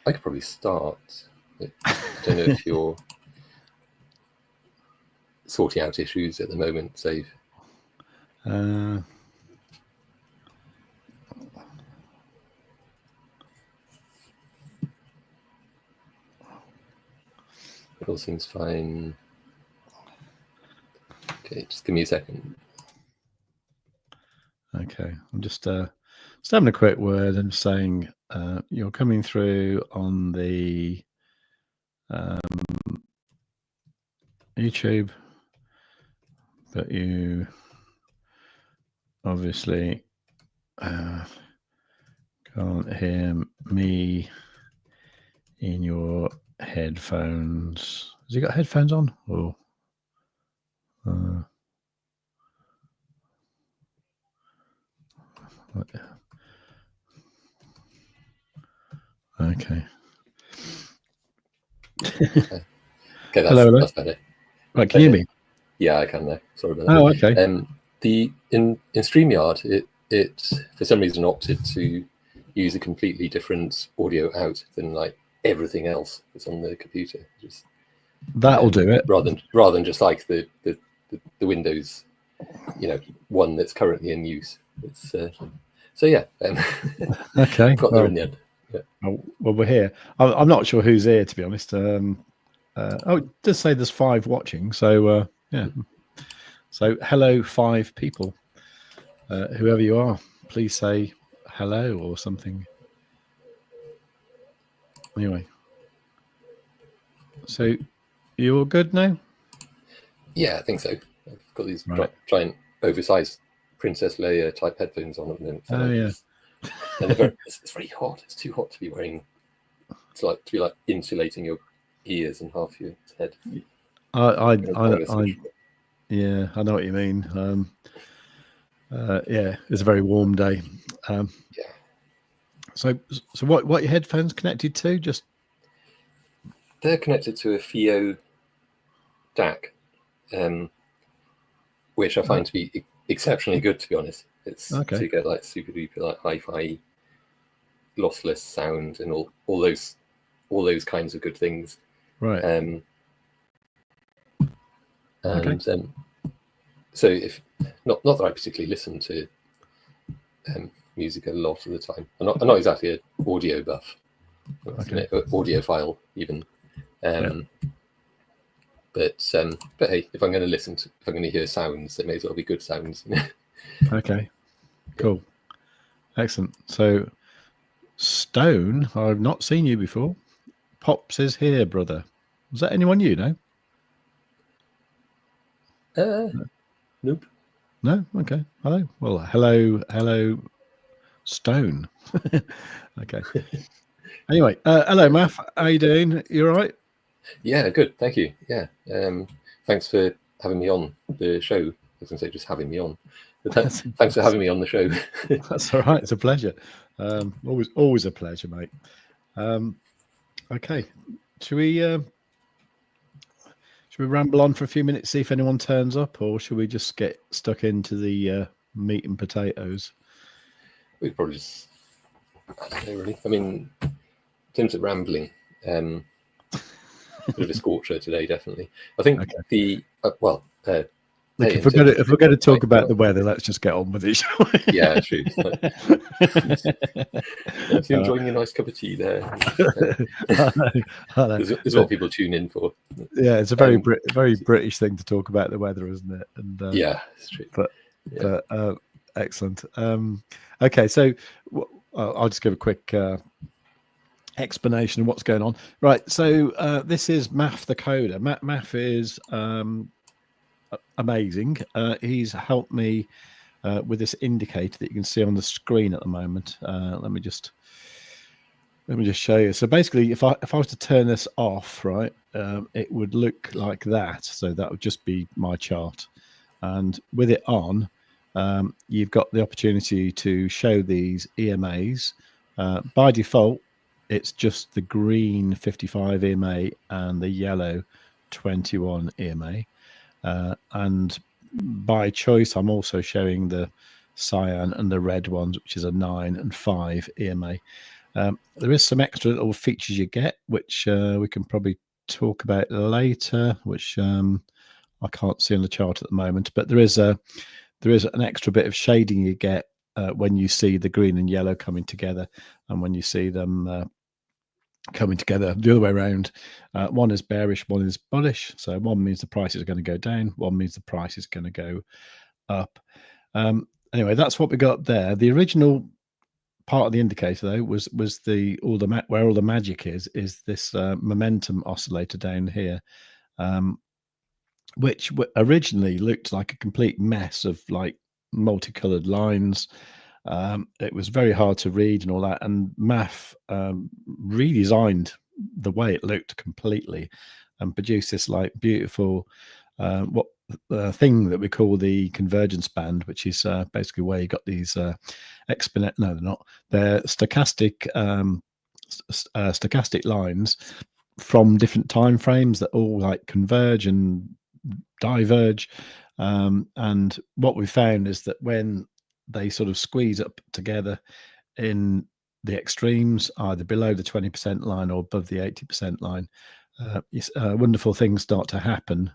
I could probably start. I don't know if you're sorting out issues at the moment, Save. It all seems fine. Okay, just give me a second. Okay, I'm just having a quick word and saying you're coming through on the YouTube, but you obviously can't hear me in your headphones. Has he got headphones on? Or okay. Okay, Hello. That's better. Right, can you hear me? Yeah, I can now. Sorry about that. Oh, that. okay. In StreamYard, it for some reason opted to use a completely different audio out than like everything else that's on the computer. Just that'll do it. Rather than just like the Windows, one that's currently in use. It's so yeah. Okay. Got there in the end. Yeah. Well, we're here. I'm not sure who's here, to be honest. It does say there's 5 watching, so yeah. So hello, 5 people. Whoever you are, please say hello or something. Anyway, so you all good now? Yeah, I think so. I've got these giant, oversized Princess Leia type headphones on at the moment. Oh yeah. And it's very hot. It's too hot to be wearing. It's like to be like insulating your ears and half your head. Yeah, I know what you mean. Yeah, it's a very warm day. Yeah. So what are your headphones connected to? Just they're connected to a FIO DAC, which I find to be exceptionally good. To be honest, it's to get like super duper like hi-fi, lossless sound and all those kinds of good things. Right. So if not that I particularly listen to music a lot of the time. I'm not exactly an audio buff, audiophile even. But hey, if I'm going to hear sounds, they may as well be good sounds. Okay, cool, excellent. So Stone, I've not seen you before. Pops is here, brother. Was that anyone you know? Nope. No? Okay. Hello. Well, hello, Stone. Okay. Anyway, hello, Math. How you doing? You all right? Yeah, good. Thank you. Yeah. Thanks for having me on the show. I was going to say just having me on. Thanks for having me on the show. That's all right. It's a pleasure. Always a pleasure, mate. Okay. Should we ramble on for a few minutes, see if anyone turns up, or should we just get stuck into the meat and potatoes? We'd probably just, I don't know, really. I mean, in terms of rambling, bit of a scorcher today, definitely. I think Look, if we're going to talk about the weather, let's just get on with it, shall we? Yeah, true. If you're enjoying a nice cup of tea there, there's what people tune in for. Yeah, it's a very British thing to talk about the weather, isn't it? And yeah, it's true. But excellent. Okay, so I'll just give a quick explanation of what's going on. Right, so this is Math the Coder. Math is amazing. He's helped me with this indicator that you can see on the screen at the moment. Let me just show you. So basically, if I was to turn this off, right, it would look like that. So that would just be my chart. And with it on, you've got the opportunity to show these EMAs. By default, it's just the green 55 EMA and the yellow 21 EMA. And by choice, I'm also showing the cyan and the red ones, which is a 9 and 5 EMA. There is some extra little features you get, which we can probably talk about later, which I can't see on the chart at the moment. But there is an extra bit of shading you get when you see the green and yellow coming together, and when you see them coming together the other way around. One is bearish, one is bullish. So one means the price is going to go down, one means the price is going to go up. Anyway, that's what we got there. The original part of the indicator, though, was where all the magic is this momentum oscillator down here, which originally looked like a complete mess of like multicolored lines. It was very hard to read and all that, and Math redesigned the way it looked completely and produced this like beautiful thing that we call the convergence band, which is basically where you got these exponent. No, they're not. They're stochastic lines from different time frames that all like converge and diverge. And what we found is that when they sort of squeeze up together in the extremes, either below the 20% line or above the 80% line, wonderful things start to happen.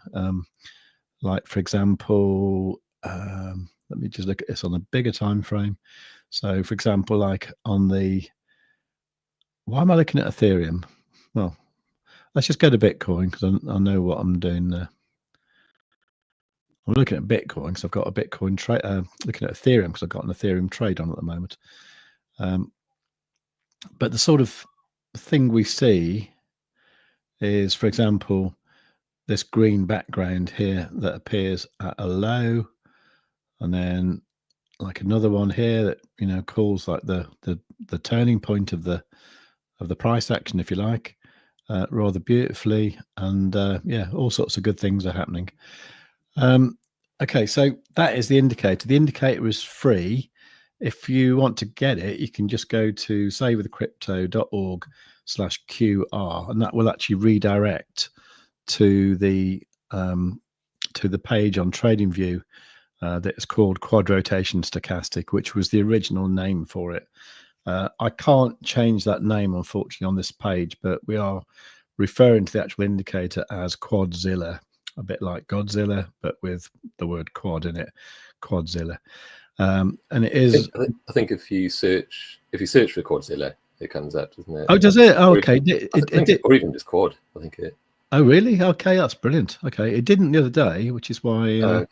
Like, for example, let me just look at this on a bigger time frame. So, for example, like on the, why am I looking at Ethereum? Well, let's just go to Bitcoin because I know what I'm doing there. I'm looking at Bitcoin because I've got a Bitcoin trade. Looking at Ethereum because I've got an Ethereum trade on at the moment. But the sort of thing we see is, for example, this green background here that appears at a low, and then like another one here that calls like the turning point of the price action, if you like, rather beautifully, and yeah, all sorts of good things are happening. Okay, so that is the indicator. The indicator is free. If you want to get it, you can just go to savewith.crypto.org/QR, and that will actually redirect to the page on TradingView that is called Quad Rotation Stochastic, which was the original name for it. I can't change that name, unfortunately, on this page, but we are referring to the actual indicator as Quadzilla, a bit like Godzilla, but with the word quad in it, Quadzilla. And it is. I think if you search for Quadzilla, it comes up, doesn't it? Oh, does it? Oh, okay. Or even just quad. I think it. Oh, really? Okay, that's brilliant. Okay, it didn't the other day, which is why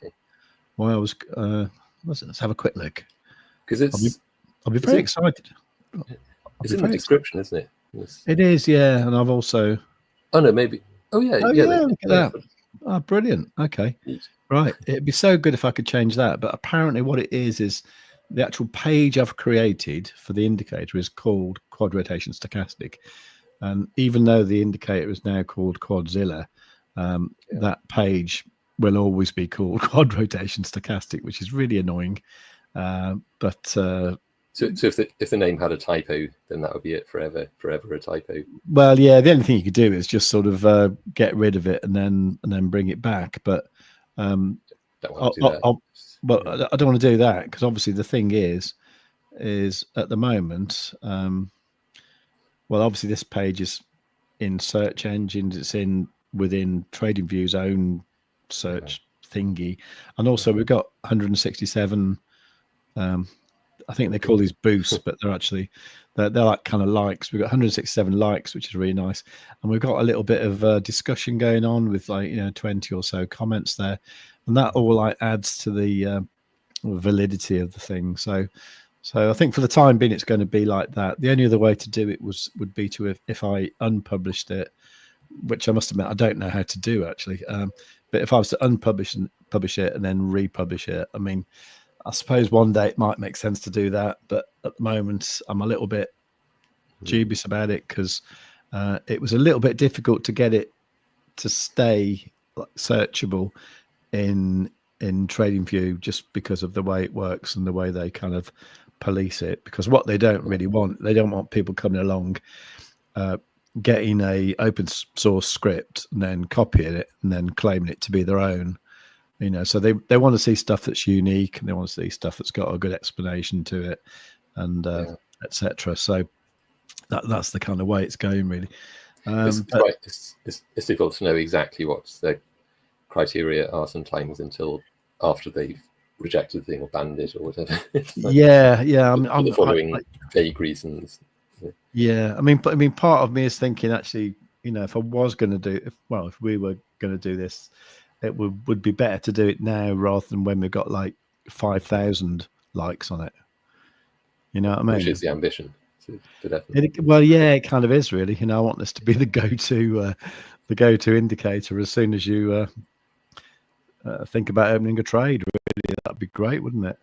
why I was. Let's have a quick look. Because I'll be very excited. It's in the description, isn't it? It is, yeah. And I've also. Oh no, maybe. Oh yeah, yeah. Look at that. Oh, brilliant. Okay. Right. It'd be so good if I could change that. But apparently what it is the actual page I've created for the indicator is called Quad Rotation Stochastic. And even though the indicator is now called Quadzilla, that page will always be called Quad Rotation Stochastic, which is really annoying. So if the name had a typo, then that would be it forever a typo. Well, yeah, the only thing you could do is just sort of get rid of it and then bring it back. But I don't want to do that because obviously the thing is at the moment, well, obviously this page is in search engines. It's within TradingView's own search thingy, and also we've got 167. I think they call these boosts, but they're actually they're like kind of likes. We've got 167 likes, which is really nice, and we've got a little bit of discussion going on with 20 or so comments there, and that all like adds to the validity of the thing. So I think for the time being, it's going to be like that. The only other way to do it would be to if I unpublished it, which I must admit I don't know how to do actually. But if I was to publish it and then republish it, I mean. I suppose one day it might make sense to do that, but at the moment I'm a little bit dubious about it because it was a little bit difficult to get it to stay searchable in TradingView just because of the way it works and the way they kind of police it. Because what they don't really want, they don't want people coming along getting a open source script and then copying it and then claiming it to be their own. So they want to see stuff that's unique and they want to see stuff that's got a good explanation to it and etc. So that's the kind of way it's going, really. It's difficult to know exactly what the criteria are sometimes until after they've rejected the thing or banned it or whatever. Yeah. I'm following vague reasons. Yeah, I mean, part of me is thinking actually, if I was going to if we were going to do this, it would be better to do it now rather than when we've got like 5,000 likes on it. You know what I mean? Which is the ambition. Well, yeah, it kind of is really. I want this to be the go-to indicator as soon as you think about opening a trade. Really, that'd be great, wouldn't it?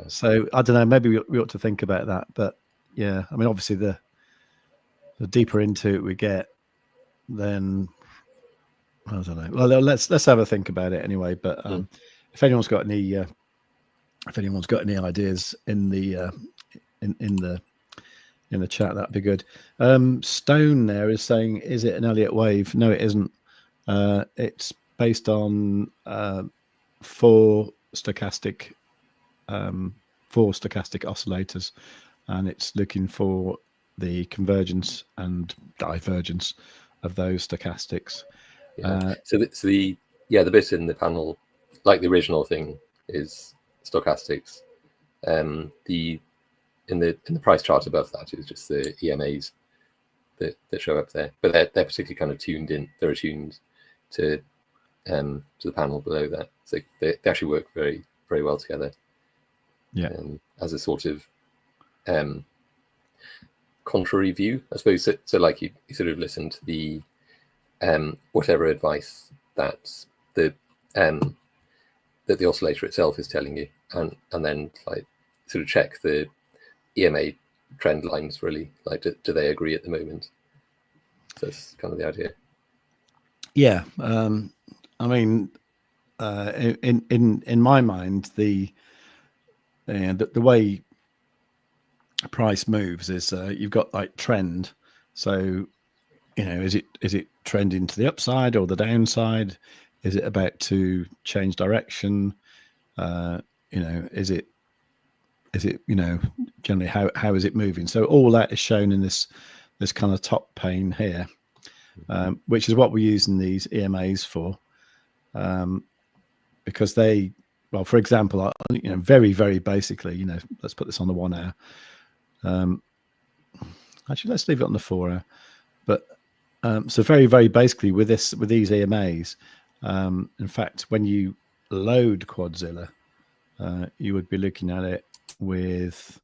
So I don't know. Maybe we ought to think about that. But yeah, I mean, obviously the deeper into it we get, then I don't know. Well, let's have a think about it anyway. But if anyone's got any ideas in the in the chat, that'd be good. Stone there is saying, is it an Elliott wave? No, it isn't. It's based on four stochastic oscillators, and it's looking for the convergence and divergence of those stochastics. So the bit in the panel, like the original thing, is stochastics. In the price chart above that is just the EMAs that show up there, but they're particularly kind of tuned in. They're attuned to the panel below that, so they actually work very, very well together. Yeah, as a sort of contrary view, I suppose. So like you sort of listen to the whatever advice that the oscillator itself is telling you, and then like sort of check the EMA trend lines, really, like do they agree at the moment? So that's kind of the idea. Yeah, I mean, in my mind, the way price moves is you've got like trend. So is it trending to the upside or the downside? Is it about to change direction? Is it generally how is it moving? So all that is shown in this kind of top pane here, which is what we're using these EMAs for, because they, well, for example, very, very basically, let's put this on the 1 hour. Actually, let's leave it on the 4 hour. But so very, very basically with these EMAs, in fact, when you load Quadzilla, you would be looking at it with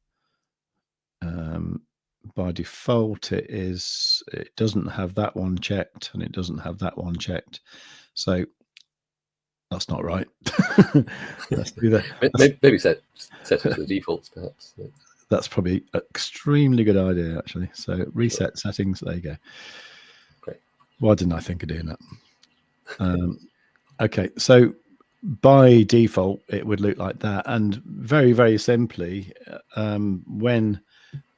by default it doesn't have that one checked and it doesn't have that one checked, so that's not right. Let's do that. Maybe set it to the defaults, perhaps. That's probably an extremely good idea, actually. So reset settings. There you go. Great. Why didn't I think of doing that? Okay, so by default it would look like that, and very, very simply, when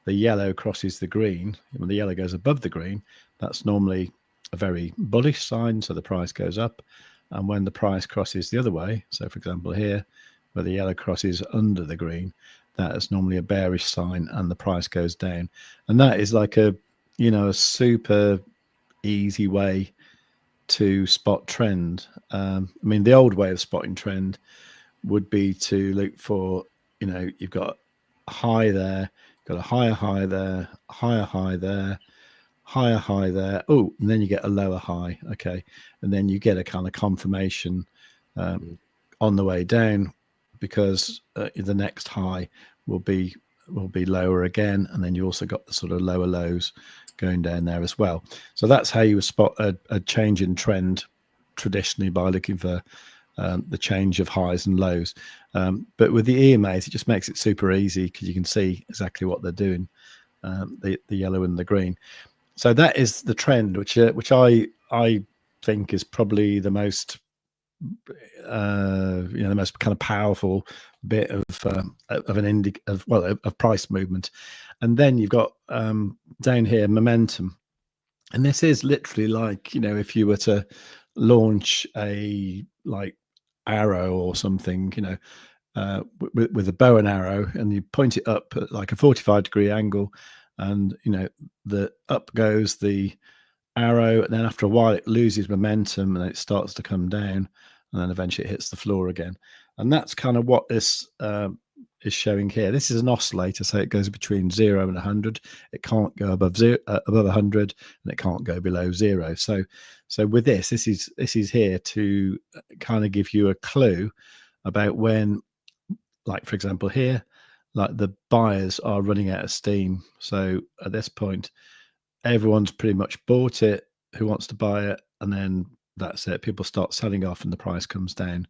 the yellow crosses the green, when the yellow goes above the green, that's normally a very bullish sign, so the price goes up. And when the price crosses the other way, so for example here, where the yellow crosses under the green, that is normally a bearish sign and the price goes down. And that is like a super easy way to spot trend. I mean, the old way of spotting trend would be to look for, you've got a high there, got a higher high there, higher high there, higher high there. Oh, and then you get a lower high. Okay, and then you get a kind of confirmation on the way down, because the next high will be lower again, and then you also got the sort of lower lows going down there as well. So that's how you spot a change in trend traditionally, by looking for the change of highs and lows. But with the EMAs, it just makes it super easy because you can see exactly what they're doing, the yellow and the green. So that is the trend, which I think is probably the most the most kind of powerful bit of price movement. And then you've got down here momentum, and this is literally like, if you were to launch a arrow or something, with a bow and arrow, and you point it up at like a 45-degree angle, and the up goes the arrow, and then after a while it loses momentum and it starts to come down, and then eventually it hits the floor again. And that's kind of what this is showing here. This is an oscillator, so it goes between 0 and 100. It can't go above 100, and it can't go below 0. So with this is here to kind of give you a clue about when, like for example here, like the buyers are running out of steam. So at this point, everyone's pretty much bought it who wants to buy it, and then that's it. People start selling off and the price comes down.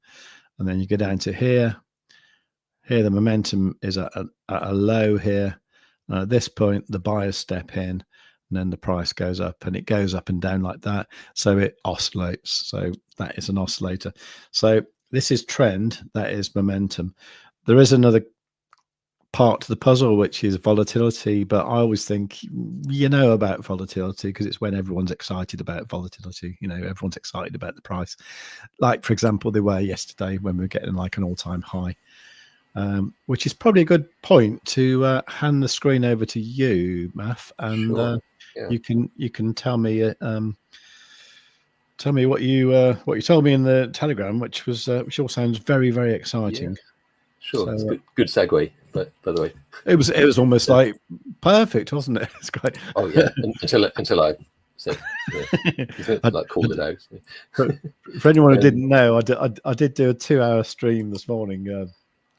And then you go down to here. Here the momentum is at a low here. At this point, the buyers step in, and then the price goes up, and it goes up and down like that. So it oscillates. So that is an oscillator. So this is trend, that is momentum. There is another part to the puzzle, which is volatility, but I always think about volatility because it's when everyone's excited about volatility. Everyone's excited about the price, like for example they were yesterday when we were getting like an all-time high, which is probably a good point to hand the screen over to you, Math, and sure. Yeah. you can tell me what you told me in the Telegram, which all sounds very, very exciting. Yeah. Sure, so, it's good segue, but by the way, it was almost like perfect, wasn't it? It's great. Oh yeah, until I said, like called it out. For anyone who didn't know, I did do a 2-hour stream this morning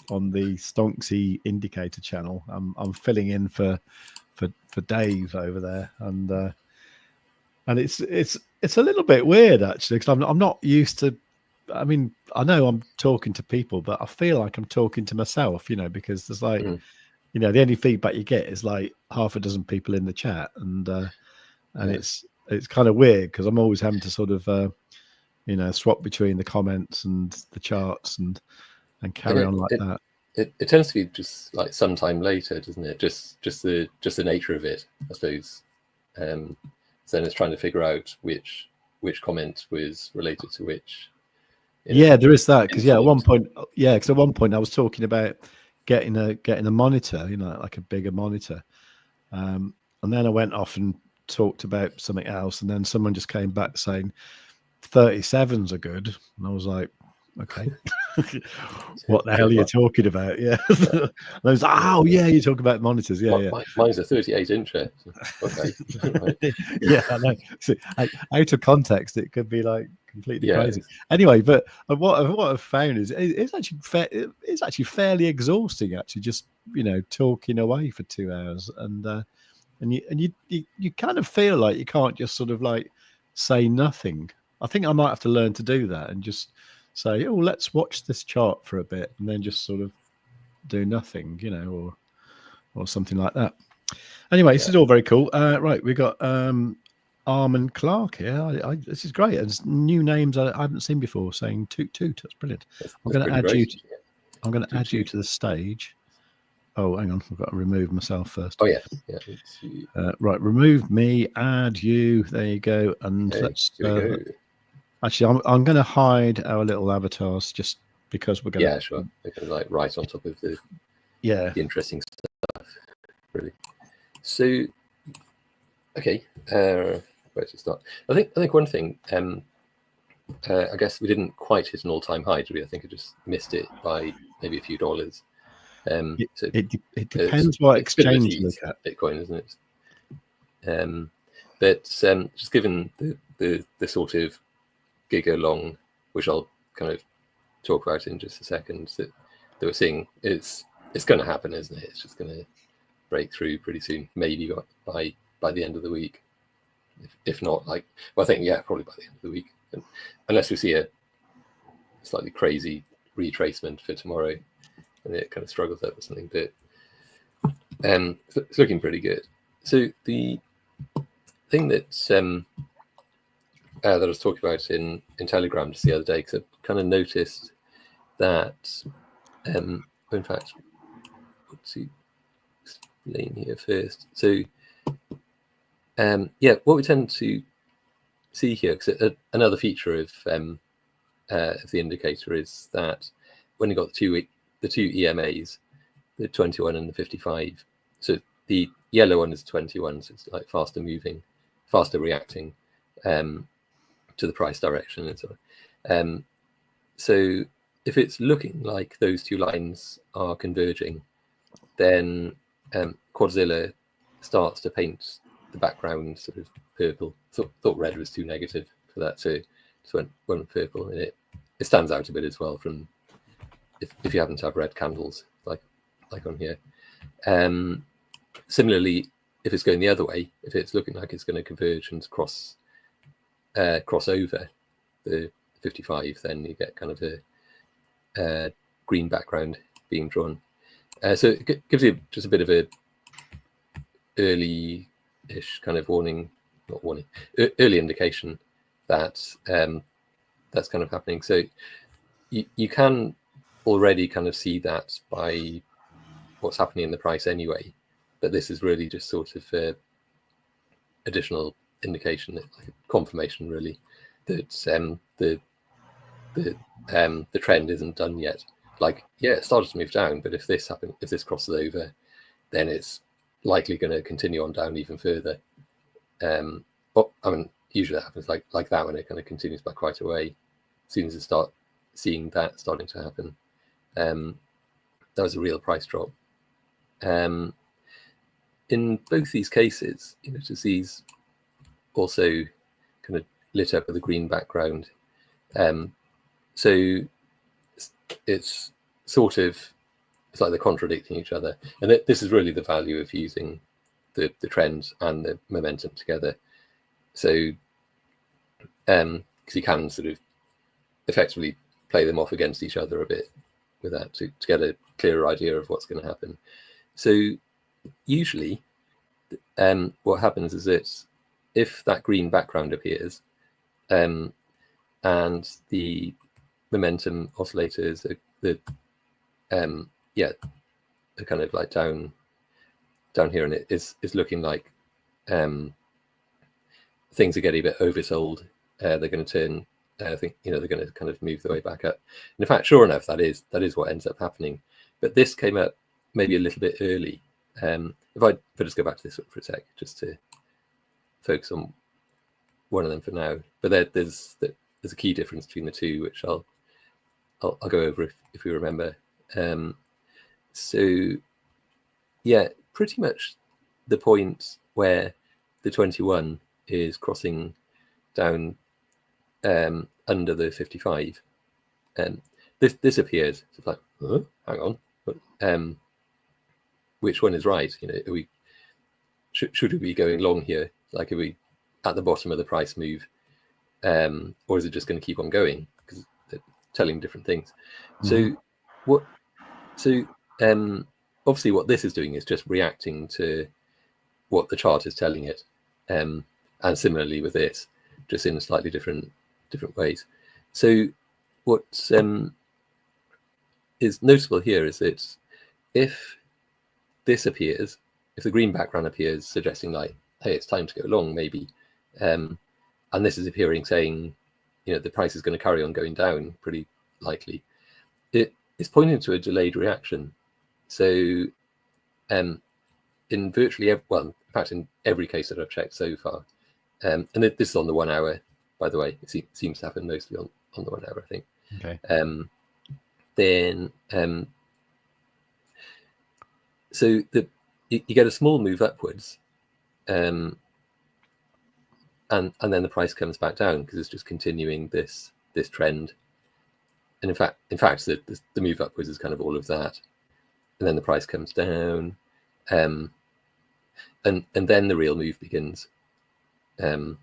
on the Stonksy indicator channel. I'm filling in for Dave over there, and it's a little bit weird actually, because I'm not used to. I mean, I know I'm talking to people, but I feel like I'm talking to myself, because there's like, the only feedback you get is like half a dozen people in the chat, and it's kind of weird because I'm always having to sort of, swap between the comments and the charts and carry on like that. It tends to be just like sometime later, doesn't it? Just the nature of it, I suppose. So then it's trying to figure out which comment was related to which. Yeah, there is that, because at one point I was talking about getting a monitor, like a bigger monitor, and then I went off and talked about something else, and then someone just came back saying 37s are good, and I was like, okay. What the hell are you talking about? Yeah. And I was like, oh yeah, you talk about monitors. Yeah. Mine's a 38-inch. Okay. Right. Yeah, I know. So, out of context, it could be like completely crazy. Anyway, but what I've found is it's actually fairly exhausting. Actually, just talking away for 2 hours, and you kind of feel like you can't just sort of like say nothing. I think I might have to learn to do that and just say, oh, let's watch this chart for a bit, and then just sort of do nothing, or something like that. Anyway, this is all very cool. Right, we got Armin Clark here. This is great. There's new names I haven't seen before saying toot toot. That's brilliant. I'm going to add you. I'm going to add you to the stage. Oh, hang on. I've got to remove myself first. Oh yeah. Right, remove me. Add you. There you go. And let's. Actually, I'm going to hide our little avatars just because we're going to. Yeah, sure. They're kind of like right on top of the interesting stuff. Really. So, okay, where to start? I think one thing. I guess we didn't quite hit an all-time high, did we? I think I just missed it by maybe a few dollars. It depends what exchange you look at. Bitcoin, isn't it? But just given the sort of giga-long, which I'll kind of talk about in just a second, that we're seeing, it's going to happen, isn't it? It's just going to break through pretty soon, maybe by the end of the week. If not, I think probably by the end of the week, unless we see a slightly crazy retracement for tomorrow, and it kind of struggles up or something. But it's looking pretty good. So the thing that I was talking about in Telegram just the other day, because I kind of noticed that, in fact, let's see, explain here first. So, what we tend to see here, because another feature of the indicator is that when you got the two EMAs, the 21 and the 55, so you yellow one is 21, so it's like faster moving, faster reacting to the price direction and so on. So if it's looking like those two lines are converging, then Quadzilla starts to paint the background sort of purple. Thought red was too negative for that, so just went purple, and it stands out a bit as well from if you happen to have red candles like on here. Similarly, if it's going the other way, if it's looking like it's going to converge and cross over the 55, then you get kind of a green background being drawn. So it gives you just a bit of a early-ish kind of early indication that that's kind of happening. So you can already kind of see that by what's happening in the price anyway, but this is really just sort of additional indication, like confirmation really, that the trend isn't done yet. Like, yeah, it started to move down, but if this crosses over, then it's likely going to continue on down even further. But I mean, usually that happens like that when it kind of continues by quite a way. As soon as you start seeing that starting to happen, that was a real price drop. In both these cases, you notice these also kind of lit up with a green background. So it's sort of, it's like they're contradicting each other. And this is really the value of using the trend and the momentum together. So, because you can sort of effectively play them off against each other a bit with that to get a clearer idea of what's going to happen. So usually what happens is that if that green background appears and the momentum oscillators are kind of like down here, and it is looking like things are getting a bit oversold. They're going to turn. I think they're going to kind of move their way back up. And in fact, sure enough, that is what ends up happening. But this came up maybe a little bit early. If I just go back to this one for a sec, just to focus on one of them for now. But there's a key difference between the two, which I'll go over if we remember. So yeah, pretty much the point where the 21 is crossing down under the 55, this appears. It's like, hang on, but which one is right? Are we should we be going long here? Like, are we at the bottom of the price move, or is it just going to keep on going? Because they're telling different things. Mm-hmm. Obviously what this is doing is just reacting to what the chart is telling it, and similarly with this, just in slightly different ways. So what is notable here is that if this appears, if the green background appears suggesting like, hey, it's time to go long maybe, and this is appearing saying, the price is going to carry on going down pretty likely, it's pointing to a delayed reaction. So in virtually in fact in every case that I've checked so far, and this is on the 1 hour, by the way, it seems to happen mostly on the 1 hour, I think. Okay. Then so you get a small move upwards, and then the price comes back down because it's just continuing this trend. And in fact the move upwards is kind of all of that, and then the price comes down, and then the real move begins, and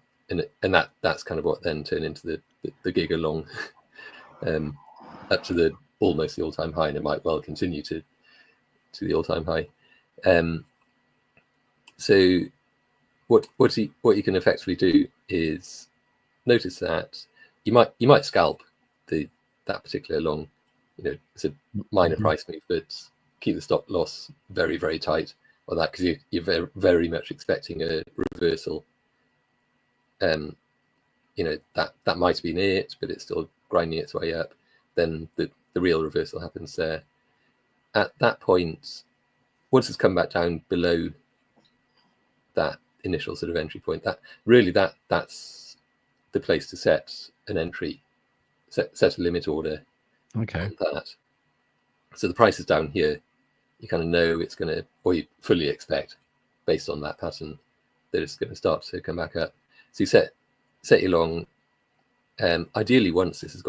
that's kind of what then turned into the giga long, up to almost the all-time high, and it might well continue to the all-time high. So what you can effectively do is notice that you might scalp that particular long. It's a minor price move, but keep the stop loss very, very tight on that, because you're very, very much expecting a reversal. That might have been it, but it's still grinding its way up. Then the real reversal happens there. At that point, once it's come back down below that initial sort of entry point. That's the place to set an entry, set a limit order on that. So the price is down here. You kind of know it's going to, or you fully expect, based on that pattern, that it's going to start to come back up. So you set your long. Ideally, once this has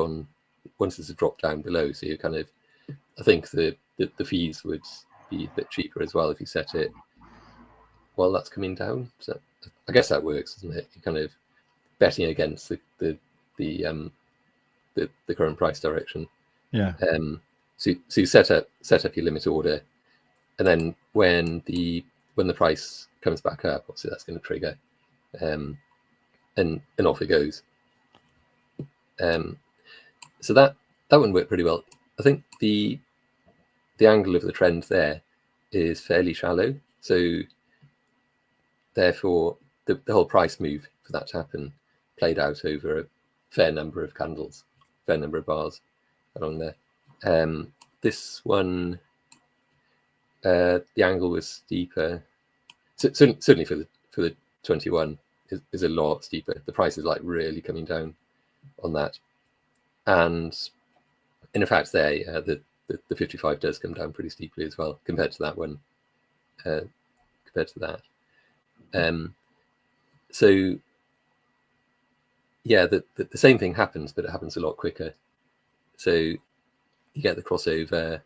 dropped down below, so you kind of, I think the fees would be a bit cheaper as well if you set it while that's coming down. So I guess that works, doesn't it? You're kind of betting against the current price direction. Yeah. So you set up your limit order, and then when the price comes back up, obviously that's going to trigger, and off it goes. So that one worked pretty well. I think the angle of the trend there is fairly shallow, so therefore the whole price move for that to happen played out over a fair number of candles, fair number of bars along there. This one, the angle was steeper. Certainly for the 21 is a lot steeper. The price is like really coming down on that, and in fact there, the 55 does come down pretty steeply as well compared to that one. So yeah, the same thing happens, but it happens a lot quicker. So you get the crossover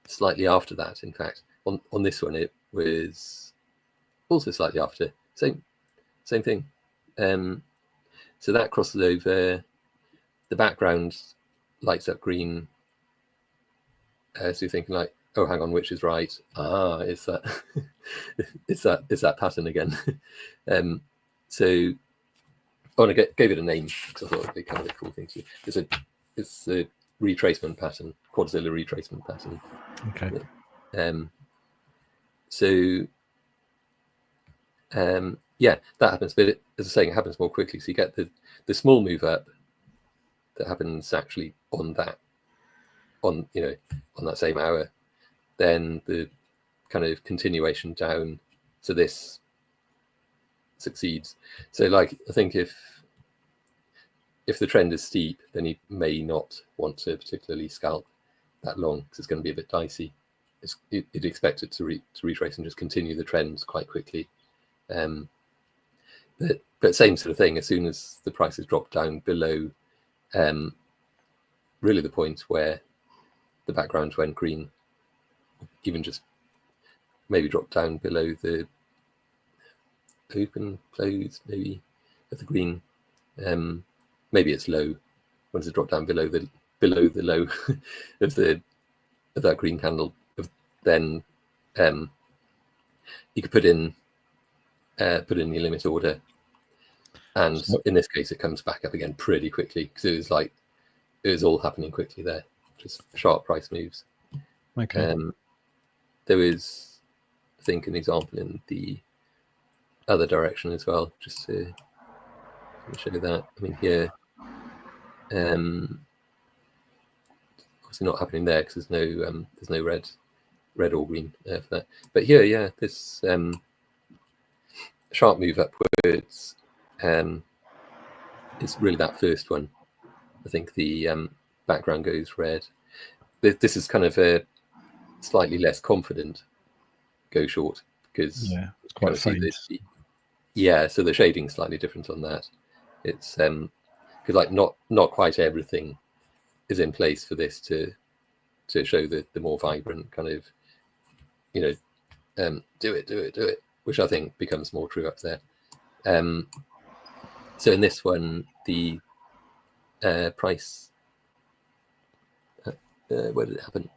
slightly after that. In fact, on this one, it was also slightly after. Same thing. So that crosses over. The background lights up green. So you're thinking like, oh, hang on, which is right? It's that it's that pattern again. So I gave it a name because I thought it'd be kind of a cool thing to. It's a retracement pattern, Quadzilla retracement pattern. Okay. Yeah, that happens, but as I was saying, it happens more quickly. So you get the small move up that happens actually on that same hour. Then the kind of continuation down. So this succeeds. So like, I think if the trend is steep, then you may not want to particularly scalp that long because it's going to be a bit dicey. You'd expect it to retrace and just continue the trend quite quickly. But same sort of thing. As soon as the prices drop down below, really the point where the background went green, even just maybe drop down below the open close maybe of the green. Maybe it's low. Once it dropped down below the low of that green candle, then you could put in your limit order, and in this case it comes back up again pretty quickly because it was all happening quickly there, just sharp price moves. Okay. There was, I think, an example in the other direction as well, just to show that. I mean, here, obviously not happening there because there's no red or green for that. But here, yeah, this sharp move upwards is really that first one. I think the background goes red. This is kind of a slightly less confident go short because it's quite faint. So the shading's slightly different on that. It's because like not quite everything is in place for this to show the more vibrant kind of do it, which I think becomes more true up there. So in this one, the price where did it happen?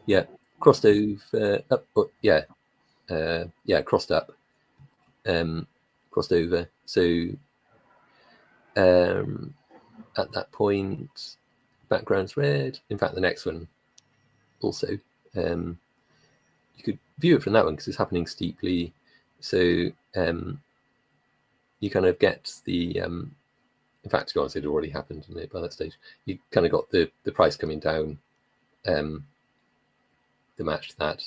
Yeah, crossed over up. Crossed up, crossed over. So at that point, background's red. In fact, the next one also. You could view it from that one because it's happening steeply. So you kind of get the. In fact, to be honest, it already happened by that stage. You kind of got the price coming down. The match that.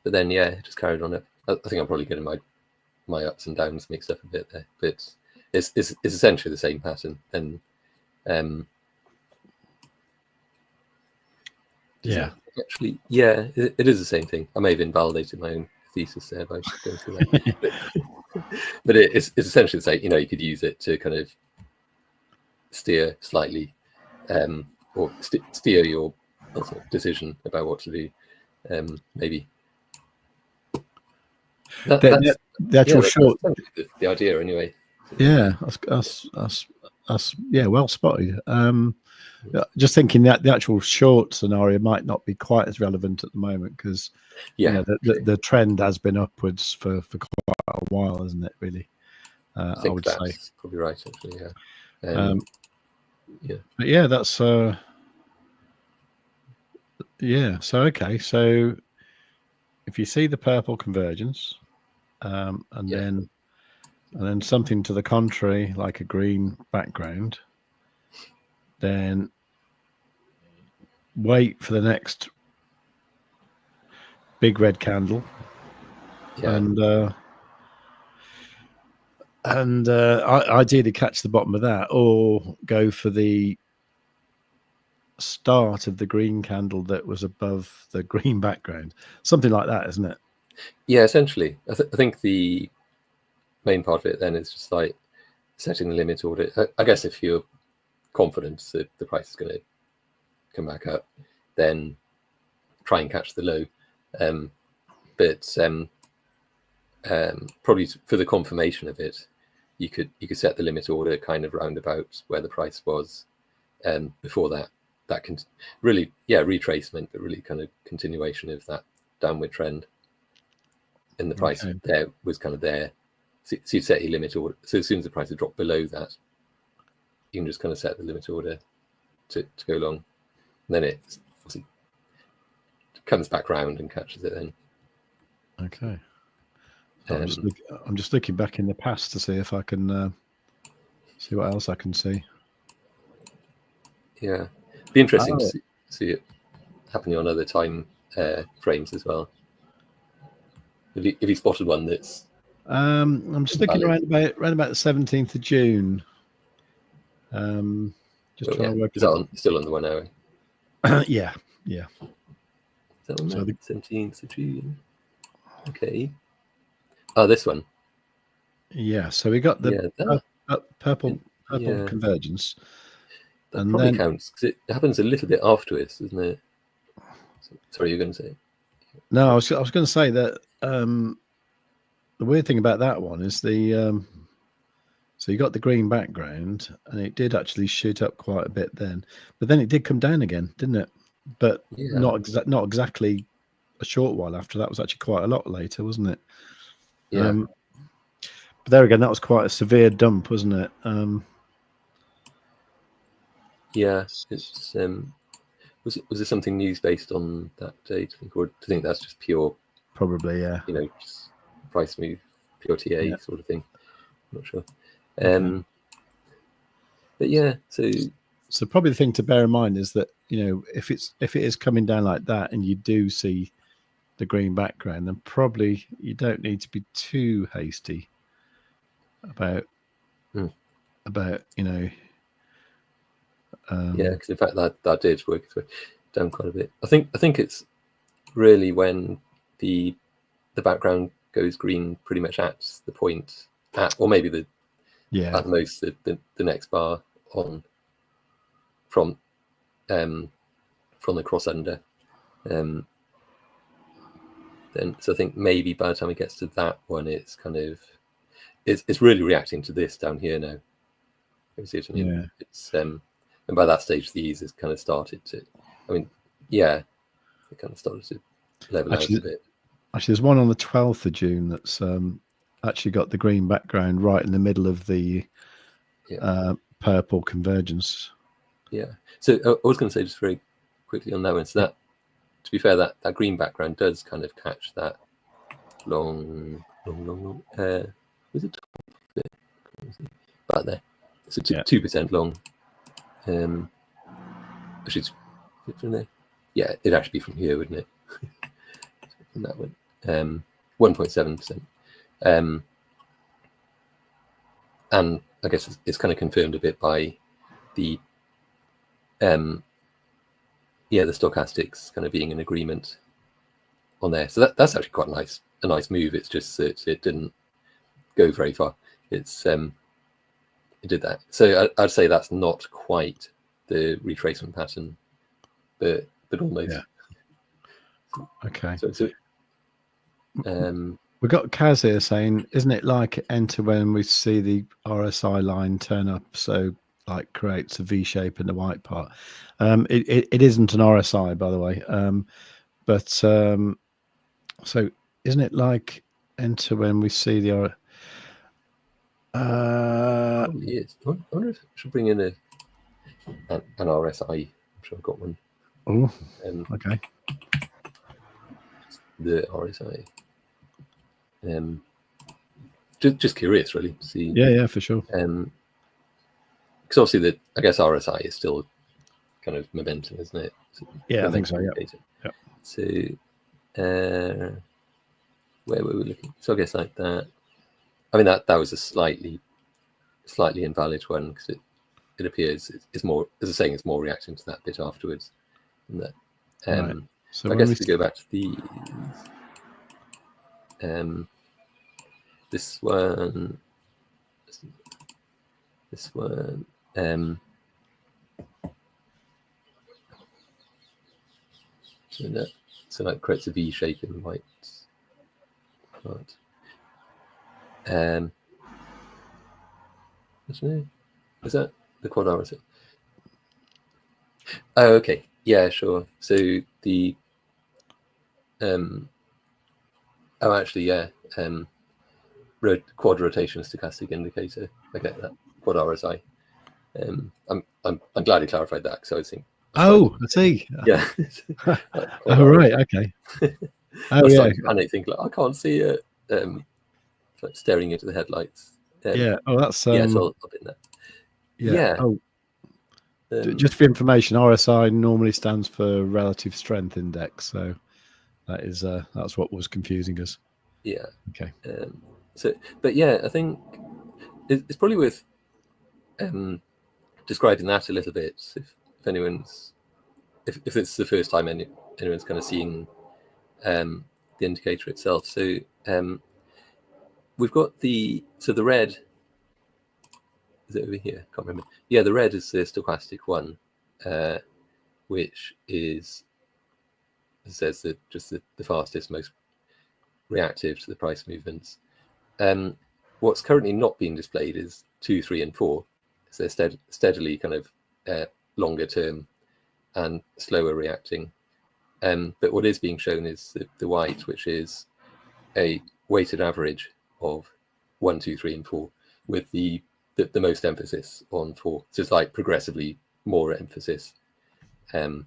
but then yeah, it just carried on up. I think I'm probably getting my ups and downs mixed up a bit there, but it's essentially the same pattern. And actually, yeah, it is the same thing. I may have invalidated my own thesis there by going through that, but it's essentially the same. You know, you could use it to kind of steer slightly, or steer your ultimate decision about what to do. Maybe the actual short. The idea, anyway. Yeah, that's yeah, well spotted. Just thinking that the actual short scenario might not be quite as relevant at the moment because you know, the trend has been upwards for quite a while, isn't it? Really, I would say probably right. Actually, yeah. Yeah. But yeah, that's yeah. So okay, so if you see the purple convergence, and then something to the contrary, like a green background, then wait for the next big red candle, and ideally catch the bottom of that, or go for the start of the green candle that was above the green background, something like that, isn't it? Yeah, essentially. I think the main part of it then is just like setting the limit order. I guess if you're confident that the price is going to come back up, then try and catch the low. But probably for the confirmation of it, you could set the limit order kind of roundabout where the price was before that. That can really, retracement, but really kind of continuation of that downward trend. And the price there was kind of there. So you set your limit order. So as soon as the price had dropped below that, you can just kind of set the limit order to go long. And then it obviously comes back round and catches it then. Okay. So I'm just looking back in the past to see if I can see what else I can see. Yeah. Be interesting to see it happening on other time frames as well. Have you spotted one that's I'm just looking around about the 17th of June. Just trying to work. Is that still on the 1 hour? Yeah. Is that on the 17th of June? Okay. Oh, this one. Yeah, so we got the purple convergence. That probably counts because it happens a little bit afterwards, doesn't it? Sorry, you're going to say? No, I was going to say that the weird thing about that one is the so you got the green background, and it did actually shoot up quite a bit then, but then it did come down again, didn't it? But not exactly a short while after that. Was actually quite a lot later, wasn't it? Yeah. But there again, that was quite a severe dump, wasn't it? Yeah, it's was there something news based on that date? Or do you think that's just pure? Probably, yeah. You know, just price move, pure TA sort of thing. I'm not sure. But yeah, so probably the thing to bear in mind is that, you know, if it is coming down like that and you do see the green background, then probably you don't need to be too hasty about you know. Because in fact that did work its way down quite a bit. I think it's really when the background goes green pretty much at the point or maybe at most the next bar on from the cross under. Then so I think maybe by the time it gets to that one, it's kind of it's really reacting to this down here now. You see what I mean? Yeah. It's and by that stage the ease has kind of started to. I mean, it kind of started to level out a bit. Actually, there's one on the 12th of June that's actually got the green background right in the middle of the purple convergence. Yeah. So I was going to say just very quickly on that one. So that, to be fair, that green background does kind of catch that long. Was it about there? So 2% long. Which is from there. Yeah, it'd actually be from here, wouldn't it? From that one. 1.7%. And I guess it's kind of confirmed a bit by the the stochastics kind of being in agreement on there. So that's actually quite a nice move. It's just that it didn't go very far. It did that. So I'd say that's not quite the retracement pattern, but almost. Yeah. Okay. So we've got Kaz here saying, isn't it like enter when we see the RSI line turn up, so like creates a V shape in the white part? It isn't an RSI, by the way, but so isn't it like enter when we see the probably is. I wonder if I should bring in an RSI. I'm sure I've got one. Oh, okay. The RSI. Just curious, really, to see. Yeah, for sure. Because obviously, I guess RSI is still kind of momentum, isn't it? Yeah, I think so. Yeah. So, where were we looking? So I guess like that. I mean, that was a slightly invalid one because it appears it's more, as I was saying, it's more reacting to that bit afterwards. And that, right. So I guess if we go back to these, this one, so that creates a V shape in the white part. Is that the quad RSI? Oh, okay. Yeah, sure. So the actually, yeah, quad rotation stochastic indicator. I get that. Quad RSI. I'm glad you clarified that because I was thinking. Oh, I see. Yeah. Oh, right. Okay. Oh, yeah. And I think, like, I can't see it. Like staring into the headlights. Yeah. Oh, that's yeah. So I'll put in that. Yeah. Oh, just for information, RSI normally stands for relative strength index. So that is that's what was confusing us. Yeah. Okay. So, but yeah, I think it's probably worth describing that a little bit if anyone's if it's the first time anyone's kind of seeing the indicator itself. So we've got the red. Is it over here? Can't remember. Yeah, the red is the stochastic one, which is, it says that just the fastest, most reactive to the price movements. What's currently not being displayed is 2, 3, and 4. So they're steadily kind of longer term and slower reacting. But what is being shown is the white, which is a weighted average of 1, 2, 3, and 4, with the most emphasis on 4. So it's like progressively more emphasis on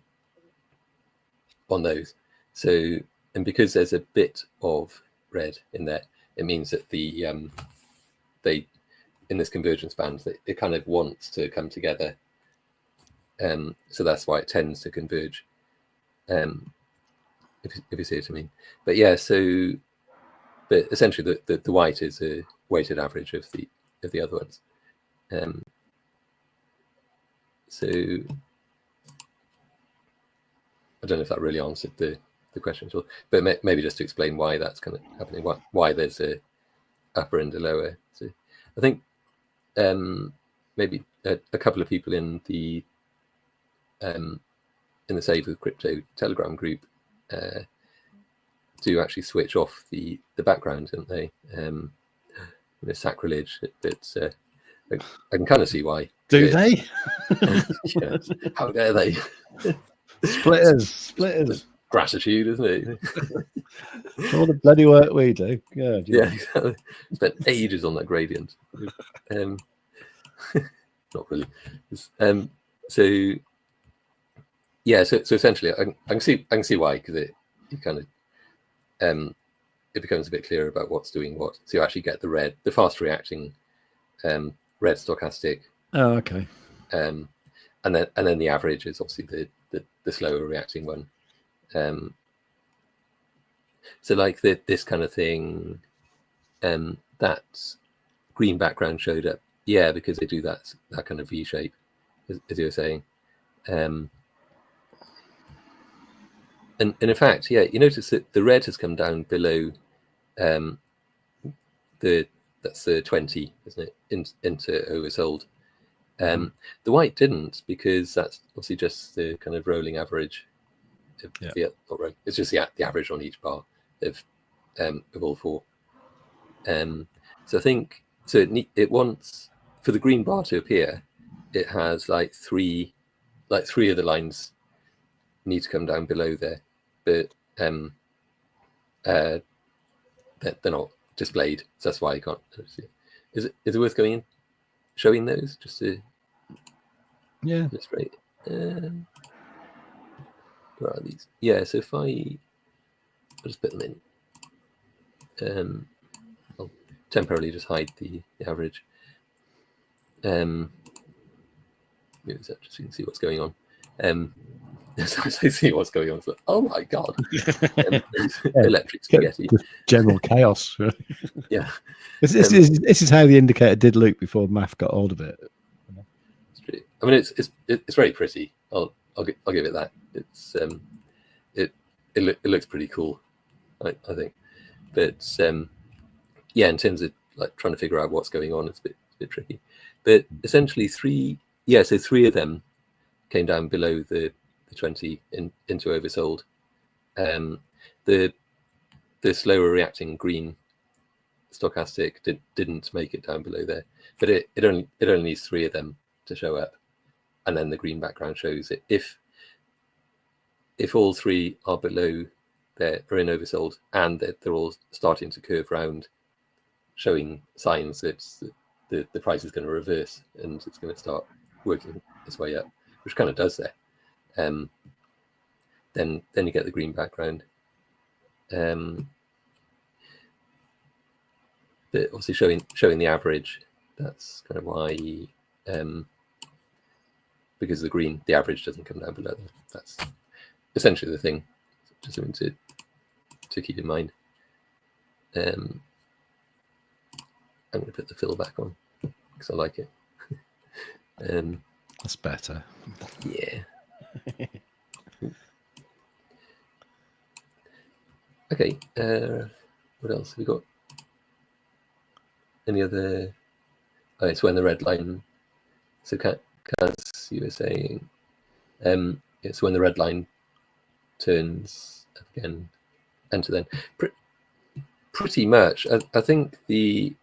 those. So, and because there's a bit of red in there, it means that the they in this convergence band, it kind of wants to come together. So that's why it tends to converge. If you see what I mean. But yeah, so but essentially the white is a weighted average of the other ones. So I don't know if that really answered the question at all, but maybe just to explain why that's kind of happening, why there's a upper and a lower. So I think maybe a couple of people in the Save with Crypto Telegram group do actually switch off the background, don't they? It's sacrilege, but I can kind of see why. Do they? Yeah. How dare they? Splitters. Gratitude, isn't it? All the bloody work we do. Yeah. Yeah, exactly. Spent ages on that gradient. Not really. So yeah, so essentially, I can see why, because it kind of it becomes a bit clearer about what's doing what. So you actually get the fast reacting red stochastic. Oh, okay. And then the average is obviously the slower reacting one. So like this kind of thing, that green background showed up, yeah, because they do that kind of V shape, as you were saying. And in fact, yeah, you notice that the red has come down below that's the 20, isn't it, into oversold. The white didn't, because that's obviously just the kind of rolling average. It's just the average on each bar of all four. So I think it wants, for the green bar to appear, it has like three of the lines need to come down below there, but they're not displayed, so that's why you can't see it. Is it worth showing those just to illustrate? Where are these? Yeah, so if I'll just put them in. I'll temporarily just hide the average. Maybe so just so you can see what's going on. So I see what's going on. So, oh my god! Electric spaghetti. Just general chaos. Yeah. This is how the indicator did look before math got hold of it. It's true. I mean, it's very pretty. I'll give it that. It's it looks pretty cool, I think. But yeah, in terms of like trying to figure out what's going on, it's a bit tricky. But essentially, three of them came down below the 20 into oversold. The slower reacting green stochastic didn't make it down below there, but it only needs three of them to show up, and then the green background shows it. If all three are below there, are in oversold, and they're all starting to curve round, showing signs that the price is going to reverse and it's going to start working its way up, which kind of does there. Then you get the green background. But obviously showing the average, that's kind of why, because the average doesn't come down below that. That's essentially the thing. Just something to keep in mind. I'm going to put the fill back on because I like it. That's better. Yeah. Okay. What else have we got? Any other? Oh, it's when the red line. So, as you were saying, it's when the red line turns up again, enter then. Pretty much. I think the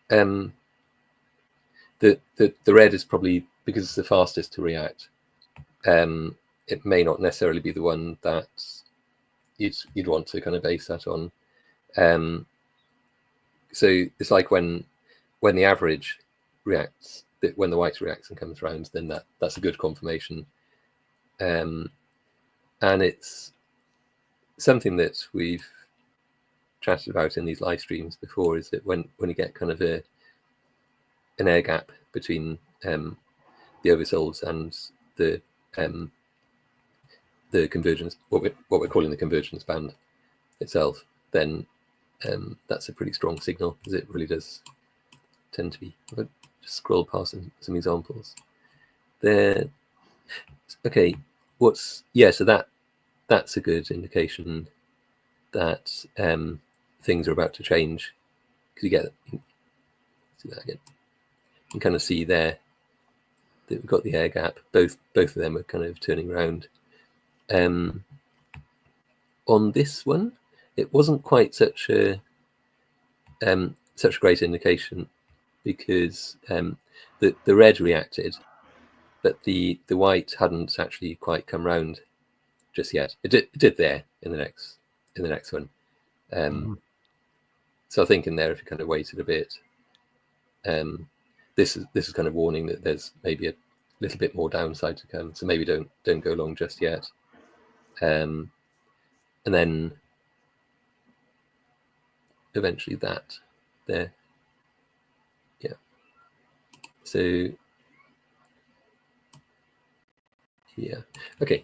red is probably, because it's the fastest to react. It may not necessarily be the one that you'd want to kind of base that on. So it's like when the average reacts, when the white reacts and comes around, then that's a good confirmation. And it's something that we've chatted about in these live streams before, is that when you get kind of an air gap between the oversolds and the convergence, what we're calling the convergence band itself, then that's a pretty strong signal, because it really does tend to be. I'll just scroll past some examples there. Okay, so that's a good indication that things are about to change, because see that again. You can kind of see there that we've got the air gap. Both of them are kind of turning around. On this one, it wasn't quite such a great indication, because the red reacted, but the white hadn't actually quite come round just yet. It did there in the next one. So I think in there, if you kind of waited a bit, this is kind of warning that there's maybe a little bit more downside to come. So maybe don't go long just yet. And then eventually that there. Yeah. So yeah. Okay.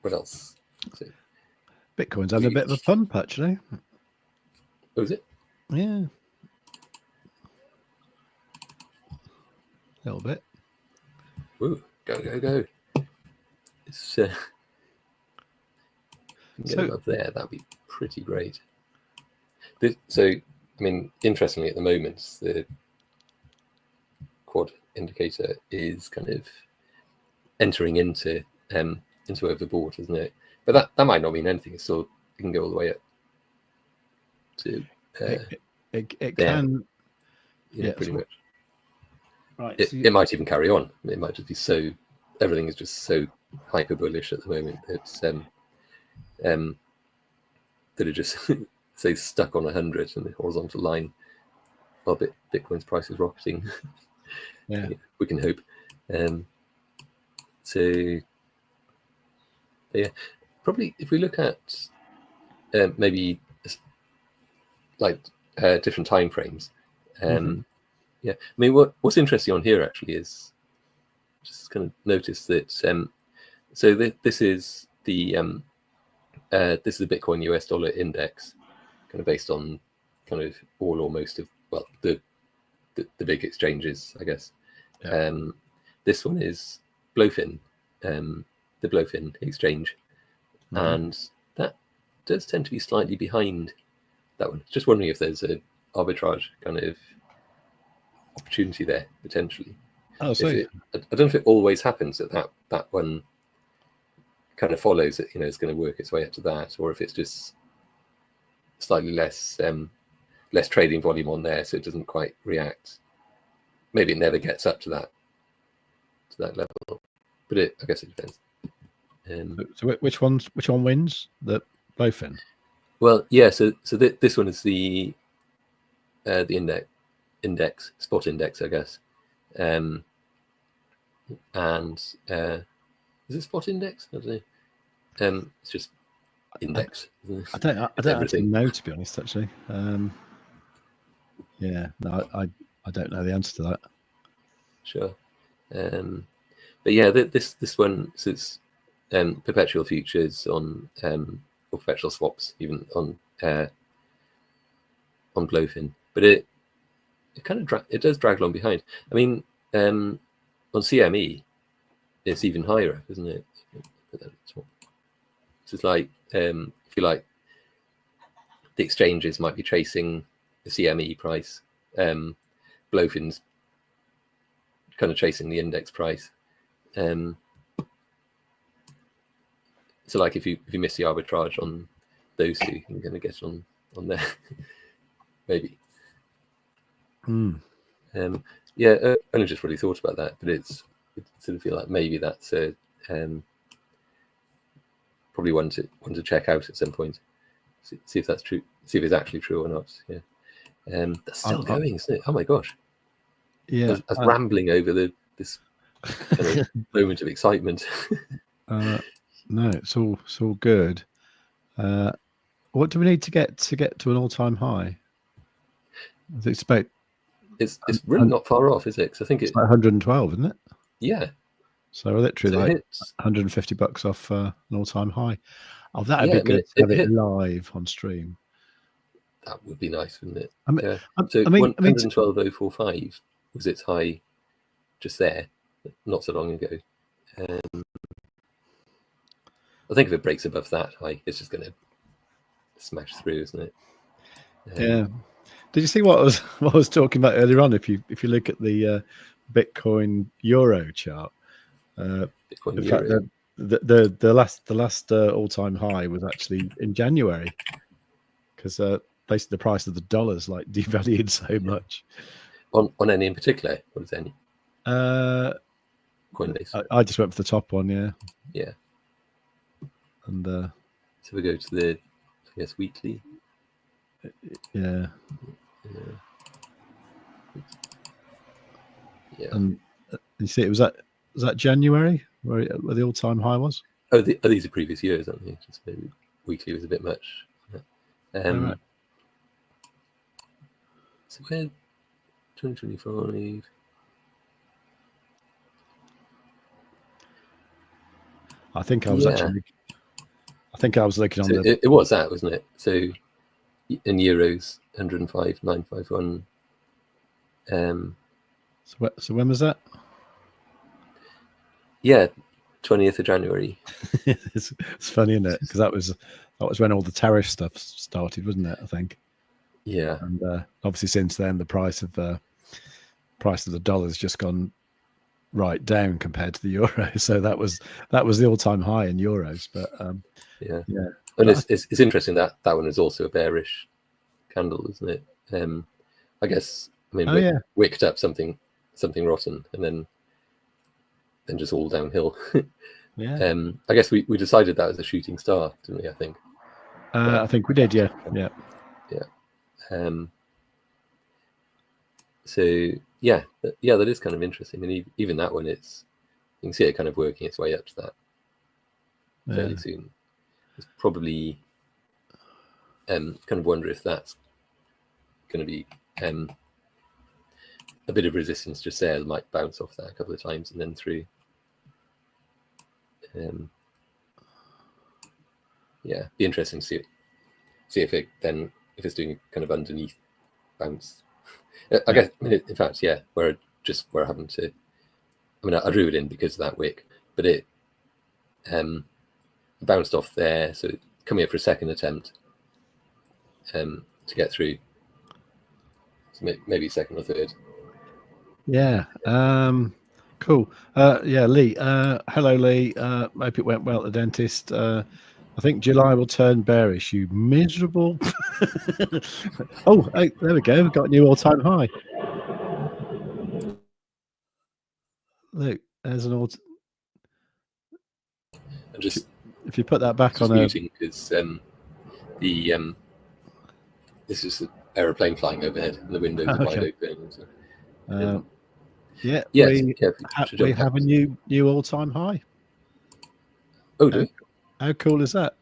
What else? So, Bitcoin's having a bit of a pump, actually. Oh, is it? Yeah. A little bit. Ooh, go. It's get above there, that'd be pretty great. So, I mean, interestingly, at the moment, the quad indicator is kind of entering into overbought, isn't it? But that might not mean anything. It's still, you can go all the way up to it can, yeah, pretty much. Right. It might even carry on. It might just be everything is just so hyper bullish at the moment that that it just say stuck on 100 in the horizontal line while Bitcoin's price is rocketing. Yeah. We can hope. So yeah, probably if we look at maybe like different time frames. Yeah, I mean, what's interesting on here actually is just kind of notice that. So this is the Bitcoin US dollar index, kind of based on kind of all or most of the big exchanges, I guess. Yeah. This one is Blofin, the Blofin exchange, and that does tend to be slightly behind that one. Just wondering if there's an arbitrage kind of opportunity there potentially. Oh, so I don't know if it always happens that one kind of follows it. It's going to work its way up to that, or if it's just slightly less trading volume on there, so it doesn't quite react. Maybe it never gets up to that level, but I guess it depends. So which one wins? The Blofin? Well, yeah. So this one is the index spot index, I guess. And is it spot index? I don't know. It's just index. I don't actually know, to be honest. Actually, yeah, no, I don't know the answer to that. Sure. But yeah, this one, so it's perpetual futures on or perpetual swaps, even on Blofin. But it kind of it does drag along behind. I mean, on CME, it's even higher, isn't it? So it's like if you like, the exchanges might be chasing the CME price. Blofin's kind of chasing the index price. So like if you miss the arbitrage on those two, you're going to get on there. Maybe. Yeah, I only just really thought about that, but it sort of feel like maybe that's probably one to check out at some point. See if that's true. See if it's actually true or not. Yeah. That's still going, isn't it? Oh my gosh. Yeah. I was rambling over this kind of moment of excitement. No, it's all good. What do we need to get to an all-time high? I expect it's really not far off, is it? Because I think it's like 112, isn't it? Yeah. So we're literally like $150 off an all-time high. Oh, that'd be good to have it live on stream. That would be nice, wouldn't it? I mean, so 112.045 was its high just there, not so long ago. I think if it breaks above that high, it's just going to smash through, isn't it? Yeah. Did you see what I was talking about earlier on? If you look at the Bitcoin Euro chart, Bitcoin in Euro. fact, the last all-time high was actually in January, because basically the price of the dollar's like devalued so much. On any in particular? What is any? Coinbase. I just went for the top one, yeah. Yeah. And so we go to the, I guess, weekly. Yeah. Yeah. And you see, was that January where the all-time high was? Oh, these are previous years, aren't they? Just maybe weekly was a bit much. Right. So where 2025? I think I was I think I was looking on it was that, wasn't it? So in euros, 105,951. So when was that? Yeah, 20th of January. It's funny, isn't it? Because that was when all the tariff stuff started, wasn't it? I think. Yeah. And obviously since then the price of the dollar's just gone right down compared to the euro. So that was the all-time high in euros. But yeah. And it's interesting that one is also a bearish candle, isn't it? I guess wicked up something rotten and then just all downhill. Yeah. I guess we decided that was a shooting star, didn't we? I think. I think we did. Yeah. So yeah, that is kind of interesting. And even that one, you can see it kind of working its way up to that fairly soon. It's probably kind of wonder if that's going to be a bit of resistance just there. It might bounce off that a couple of times and then through. Be interesting to see if it's doing kind of underneath bounce. I guess in fact, where I happened to. I drew it in because of that wick, but it bounced off there, so coming up for a second attempt to get through. So maybe second or third. Yeah. Cool. Lee. Hello, Lee. Hope it went well at the dentist. I think July will turn bearish. You miserable. Oh, hey, there we go. We've got a new all-time high. Look, there's an old. If you put that back on muting because this is an aeroplane flying overhead and the windows are wide open. So, we have a new all-time high. Oh, do we? How cool is that?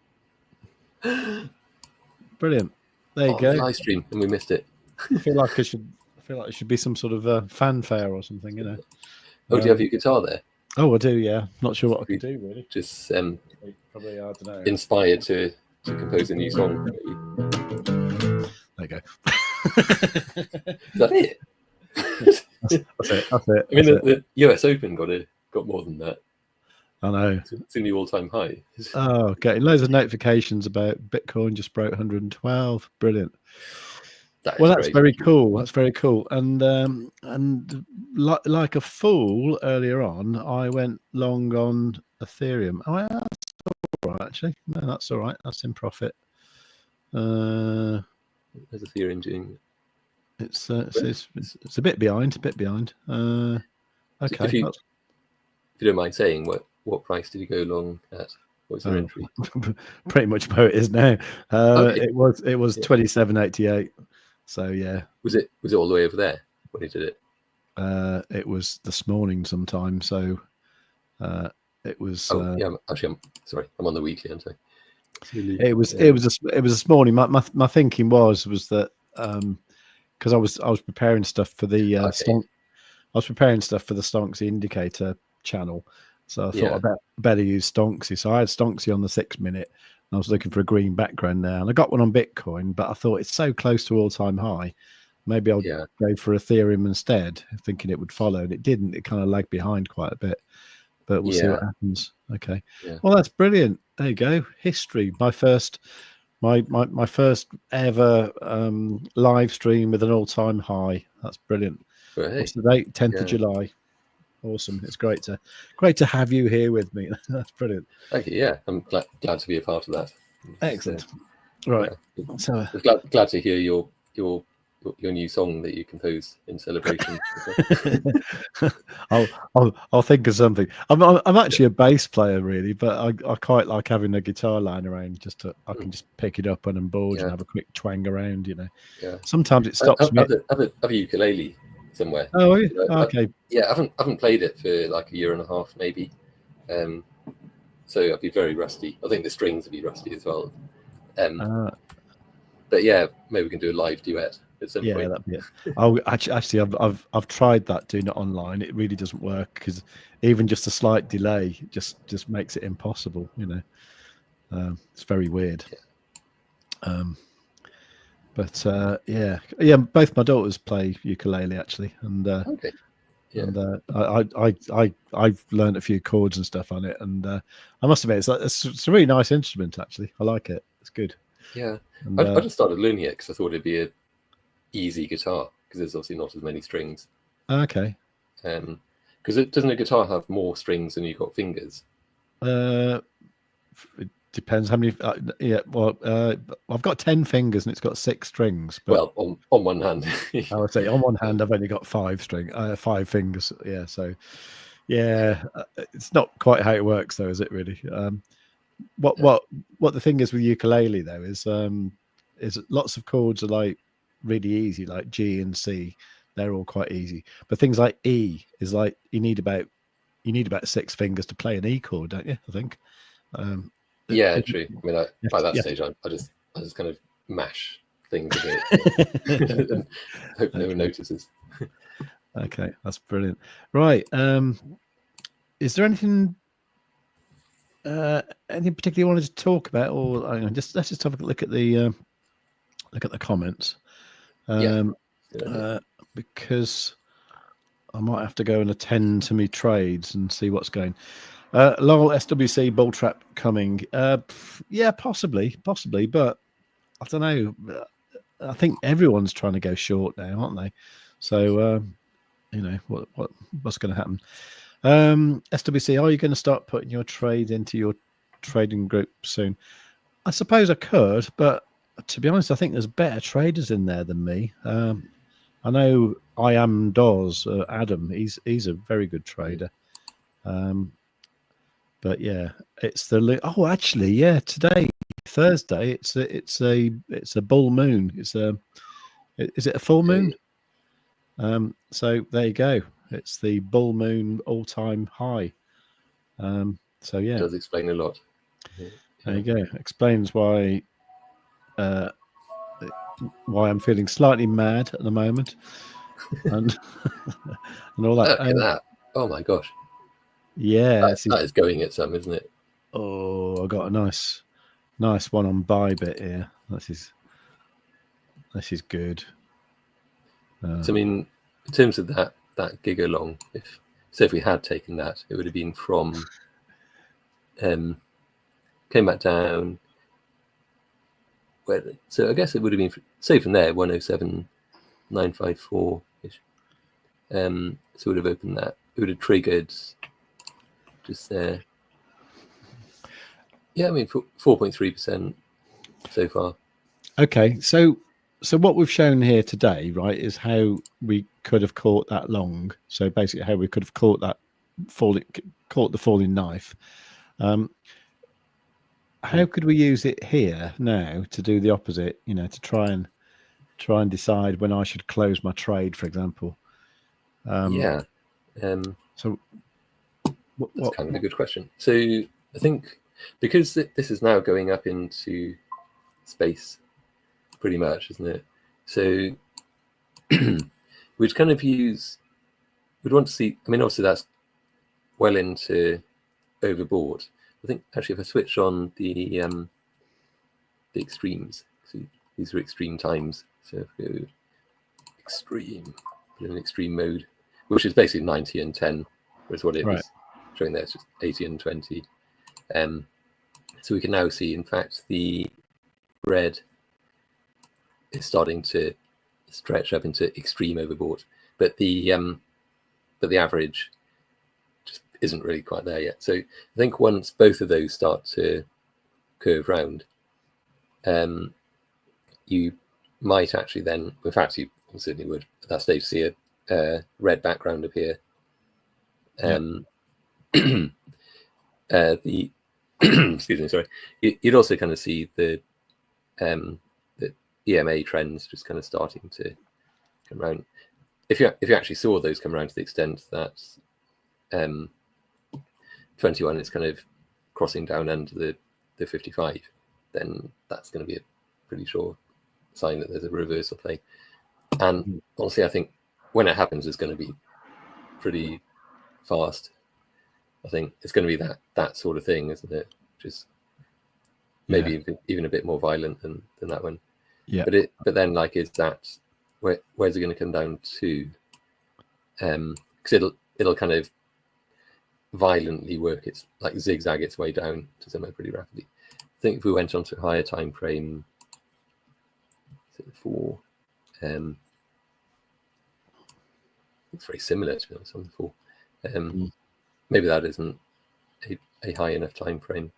Brilliant. There you go. Live stream, and we missed it. I feel like it should be some sort of fanfare or something, you know. Oh, do you have your guitar there? Oh, I do. Yeah, not sure what I could do really. Just probably, I don't know. Inspired to compose a new song. Maybe. There you go. Is that it? That's it. I mean, the US Open got more than that. I know. It's a new all-time high. Oh, getting loads of notifications about Bitcoin just broke 112. Brilliant. That's very cool. That's very cool. And like a fool earlier on, I went long on Ethereum. Oh, that's all right, actually. No, that's all right. That's in profit. There's Ethereum doing. It's a bit behind. Okay. If you don't mind saying, what price did you go long at? What's your entry? Pretty much where it is now. It was 27.88. So yeah. Was it all the way over there when he did it? It was this morning sometime. So it was. I'm sorry. I'm on the weekly, aren't I? It was this morning. My thinking was that because I was preparing stuff for the I was preparing stuff for the Stonksy indicator channel. So I thought I better use Stonksy. So I had Stonksy on the 6 minute. And I was looking for a green background now, and I got one on Bitcoin, but I thought it's so close to all-time high. Maybe I'll go for Ethereum instead, thinking it would follow, and it didn't. It kind of lagged behind quite a bit, but we'll see what happens. Okay. Yeah. Well, that's brilliant. There you go. History. My first ever live stream with an all-time high. That's brilliant. Right. What's the date? 10th of July. Awesome. It's great to have you here with me. That's brilliant. Thank you. Yeah, I'm glad to be a part of that. Excellent. Right. So glad to hear your new song that you composed in celebration. I'll think of something. I'm actually a bass player really, but I quite like having a guitar lying around I can just pick it up when I'm bored and have a quick twang around, you know. Yeah. Sometimes it stops me. Have a ukulele somewhere. Oh, okay. I haven't played it for like a year and a half maybe, so I'd be very rusty. I think the strings would be rusty as well. But yeah, maybe we can do a live duet at some point. That'd be it. Actually, I've tried that doing it online. It really doesn't work because even just a slight delay just makes it impossible, you know. It's very weird. But yeah, both my daughters play ukulele actually, and okay. Yeah. And I've learned a few chords and stuff on it, and I must admit it's a really nice instrument actually. I like it. It's good. Yeah, and, I just started learning it because I thought it'd be a easy guitar because there's obviously not as many strings. Okay. Because doesn't a guitar have more strings than you've got fingers? It depends how many. Well, I've got 10 fingers and it's got 6 strings. But well, on one hand, I would say on one hand I've only got 5 fingers. Yeah, so yeah, it's not quite how it works though, is it really? What the thing is with ukulele though is lots of chords are like really easy, like G and C. They're all quite easy, but things like E is like you need about 6 fingers to play an E chord, don't you? I think. Yeah, true. I mean, by that stage, I just kind of mash things a bit and hope no one notices. Okay, that's brilliant. Right. Is there anything particular you wanted to talk about, or let's just have a look at the comments. Because I might have to go and attend to me trades and see what's going. Lowell SWC bull trap coming. Yeah, possibly, but I don't know. I think everyone's trying to go short now, aren't they? So what's going to happen? SWC, are you going to start putting your trade into your trading group soon? I suppose I could, but to be honest, I think there's better traders in there than me. I know I am Dawes, Adam. He's a very good trader. But yeah, it's the actually, yeah, today, Thursday, it's a bull moon. Is it a full moon? So there you go. It's the bull moon all-time high. So yeah, it does explain a lot. There you go. Explains why I'm feeling slightly mad at the moment, and and all that. Look at that! Oh my gosh! Yeah, that is going at some, isn't it? Oh, I got a nice one on ByBit here. This is good. So I mean, in terms of that giga long, if we had taken that, it would have been from came back down. So I guess it would have been say from there 107,954 ish. So it would have opened that. It would have triggered just there. Yeah, I mean 4.3% so far. Okay, so what we've shown here today, right, is how we could have caught that long. So basically, how we could have caught the falling knife. How could we use it here now to do the opposite? To try and decide when I should close my trade, for example. So that's kind of a good question. So I think because this is now going up into space, pretty much, isn't it? So we'd kind of we'd want to see. I mean, obviously that's well into overbought. I think actually if I switch on the extremes, so these are extreme times. So if we go extreme, put in extreme mode, which is basically 90 and 10, was what it was showing there. It's just 80 and 20. So we can now see, in fact, the red is starting to stretch up into extreme overbought, but the average just isn't really quite there yet. So I think once both of those start to curve round, you might actually then, in fact, you certainly would at that stage see a red background appear. The excuse me, sorry. You'd also kind of see the EMA trends just kind of starting to come around. If you actually saw those come around to the extent that 21 is kind of crossing down under the 55, then that's going to be a pretty sure sign that there's a reversal play. And honestly, I think when it happens, it's going to be pretty fast. I think it's going to be that sort of thing, isn't it? Just maybe even a bit more violent than that one. Yeah. But then like, is that where's it going to come down to? Because it'll kind of violently work its like zigzag its way down to somewhere pretty rapidly. I think if we went on to a higher time frame, for it's very similar to be honest on the 4. Maybe that isn't a high enough time frame.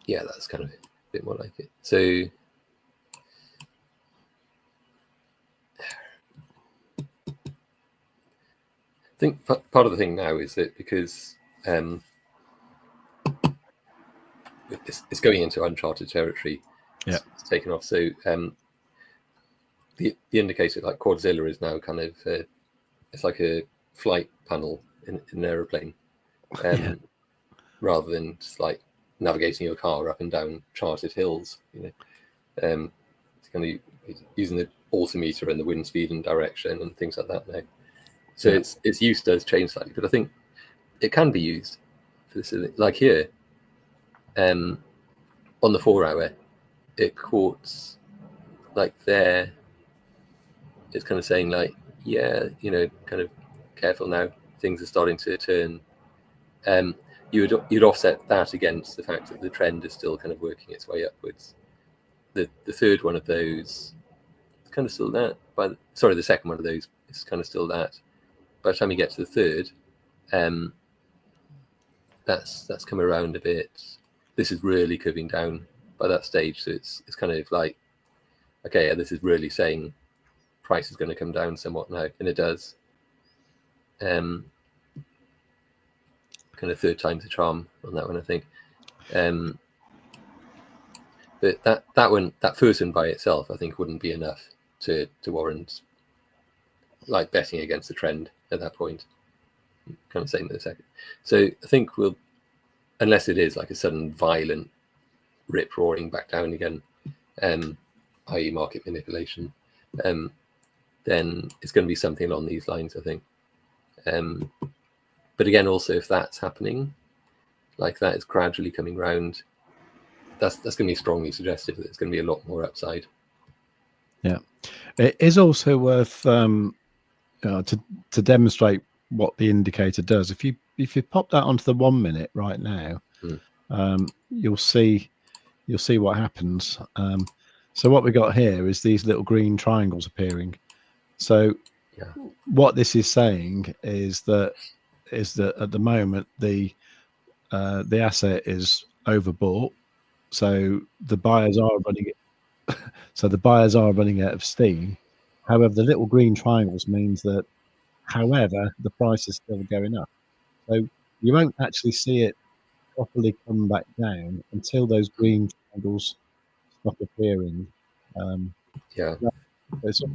Yeah, that's kind of a bit more like it. So I think part of the thing now is that because it's going into uncharted territory, it's taken off. So the indicator like Quadzilla is now kind of it's like a flight panel in an aeroplane, rather than just like navigating your car up and down charted hills. It's kind of using the altimeter and the wind speed and direction and things like that now. So its use does change slightly, but I think it can be used for this. Like here, on the 4 hour, it caught like there. It's kind of saying like, kind of careful now. Things are starting to turn. You'd offset that against the fact that the trend is still kind of working its way upwards. The third one of those is kind of still that. The second one of those is kind of still that. By the time you get to the third, that's come around a bit. This is really curving down by that stage, so it's kind of like, okay, this is really saying price is going to come down somewhat now, and it does. Kind of third time's the charm on that one, I think. But that first one by itself, I think, wouldn't be enough to warrant like betting against the trend at that point. Kind of saying that in a second. So I think unless it is like a sudden violent rip roaring back down again, i.e. market manipulation, then it's going to be something along these lines, I think. But again, also if that's happening, like that is gradually coming round, that's going to be strongly suggestive that it's going to be a lot more upside. Yeah, it is also worth to demonstrate what the indicator does. If you pop that onto the 1 minute right now, you'll see what happens. So what we got here is these little green triangles appearing. So what this is saying is that at the moment the asset is overbought, so the buyers are running it. So the buyers are running out of steam. However, the little green triangles means that, however, the price is still going up. So you won't actually see it properly come back down until those green triangles stop appearing. It's also,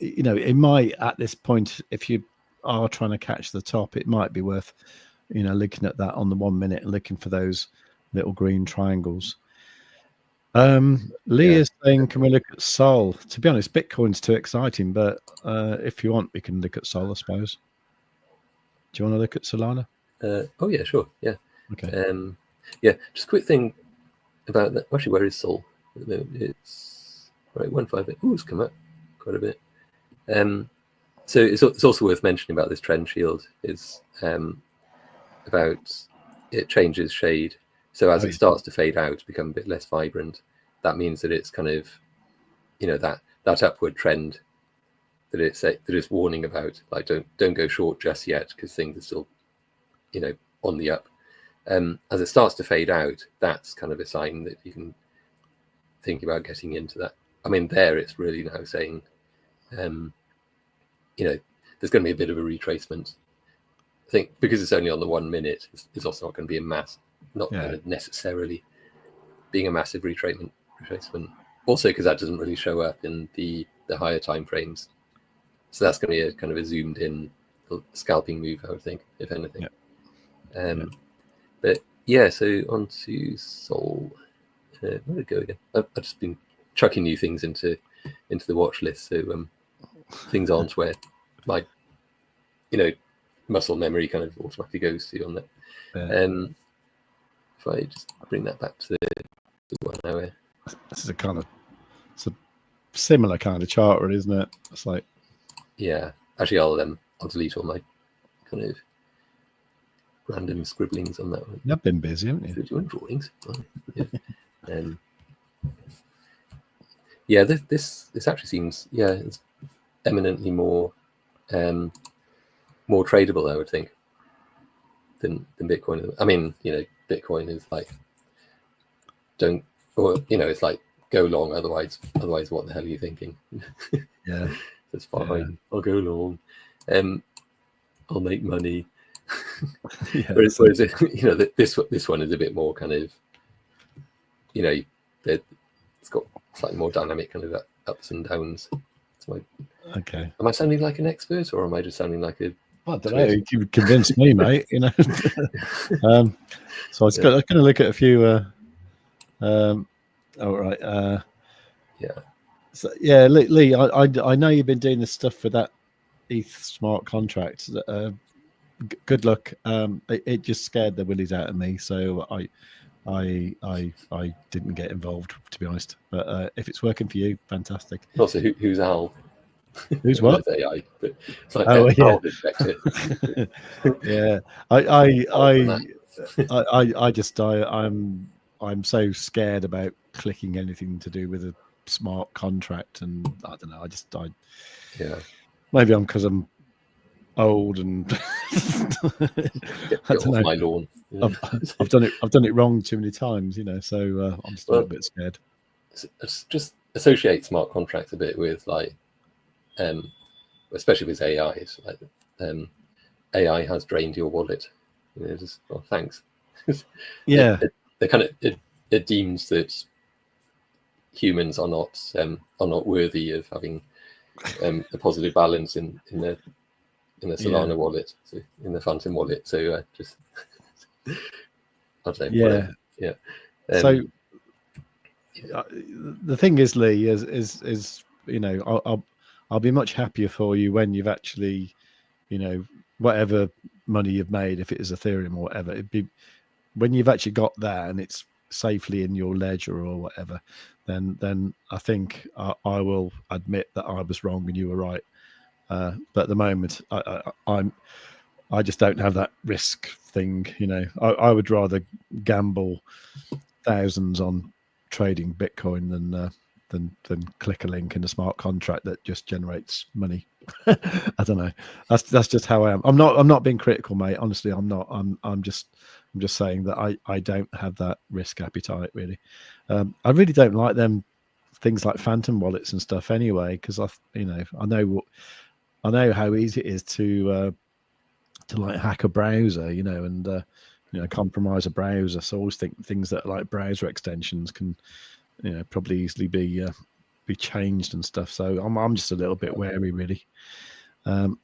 it might, at this point, if you are trying to catch the top, it might be worth, looking at that on the 1 minute and looking for those little green triangles. Lee is saying, can we look at Sol? To be honest, Bitcoin's too exciting, but if you want, we can look at Sol, I suppose. Do you want to look at Solana? Oh yeah, sure. Yeah. Okay. Just a quick thing about that. Actually, where is Sol? It's right 158. Ooh, it's come up quite a bit. So it's also worth mentioning about this trend shield is about it changes shade. So as it starts to fade out, become a bit less vibrant, that means that it's kind of, that upward trend that it's warning about. Like don't go short just yet because things are still, on the up. As it starts to fade out, that's kind of a sign that you can think about getting into that. I mean, there it's really now saying, there's going to be a bit of a retracement. I think because it's only on the 1 minute, it's also not going to be not going to necessarily being a massive retracement. Also, because that doesn't really show up in the higher time frames, so that's going to be a kind of a zoomed in scalping move, I would think, if anything. But yeah, so on to Sol. Where did it go again? I've just been chucking new things into the watch list, so things aren't where, like, muscle memory kind of automatically goes to on that. Yeah. If I just bring that back to the 1 hour. This is it's a similar kind of chart, really, isn't it? It's like, yeah. Actually, I'll delete all my kind of random scribblings on that one. You've been busy, haven't you? 31 drawings. Oh, yeah. This actually seems, it's eminently more tradable, I would think, than Bitcoin. I mean, Bitcoin is like it's like go long, otherwise what the hell are you thinking? Yeah. It's fine. Yeah. I'll go long. I'll make money. Whereas this one is a bit more kind of, it's got slightly more dynamic kind of ups and downs. Okay. Am I sounding like an expert, or am I just sounding like a? I don't know. You convinced me, mate. So I was going to look at a few. All right. Yeah. So yeah, Lee. I know you've been doing this stuff for that ETH smart contract. Good luck. It just scared the willies out of me, so I didn't get involved, to be honest. But if it's working for you, fantastic. Also, who's Al? Who's what? AI, but it's like yeah. Yeah. I'm so scared about clicking anything to do with a smart contract, and I don't know. Maybe because I'm old and get off my lawn. I've done it wrong too many times, so I'm just a little bit scared. It's just associate smart contracts a bit with like especially with AI. It's like AI has drained your wallet. Thanks. Yeah. They kind of it deems that humans are not worthy of having a positive balance in the Solana wallet, so in the Phantom wallet. So just I don't know. Yeah. Whatever. Yeah. So the thing is, Lee, is I'll be much happier for you when you've actually, whatever money you've made, if it is Ethereum or whatever, it'd be when you've actually got that and it's safely in your ledger or whatever, then I think I will admit that I was wrong and you were right. But at the moment, I just don't have that risk thing. I would rather gamble thousands on trading Bitcoin than click a link in a smart contract that just generates money. I don't know. That's just how I am. I'm not being critical, mate. Honestly, I'm not. I'm just saying that I don't have that risk appetite really. I really don't like them things like phantom wallets and stuff anyway, because I know how easy it is to like hack a browser, and compromise a browser. So I always think things that are like browser extensions can, probably easily be changed and stuff. So I'm just a little bit wary, really.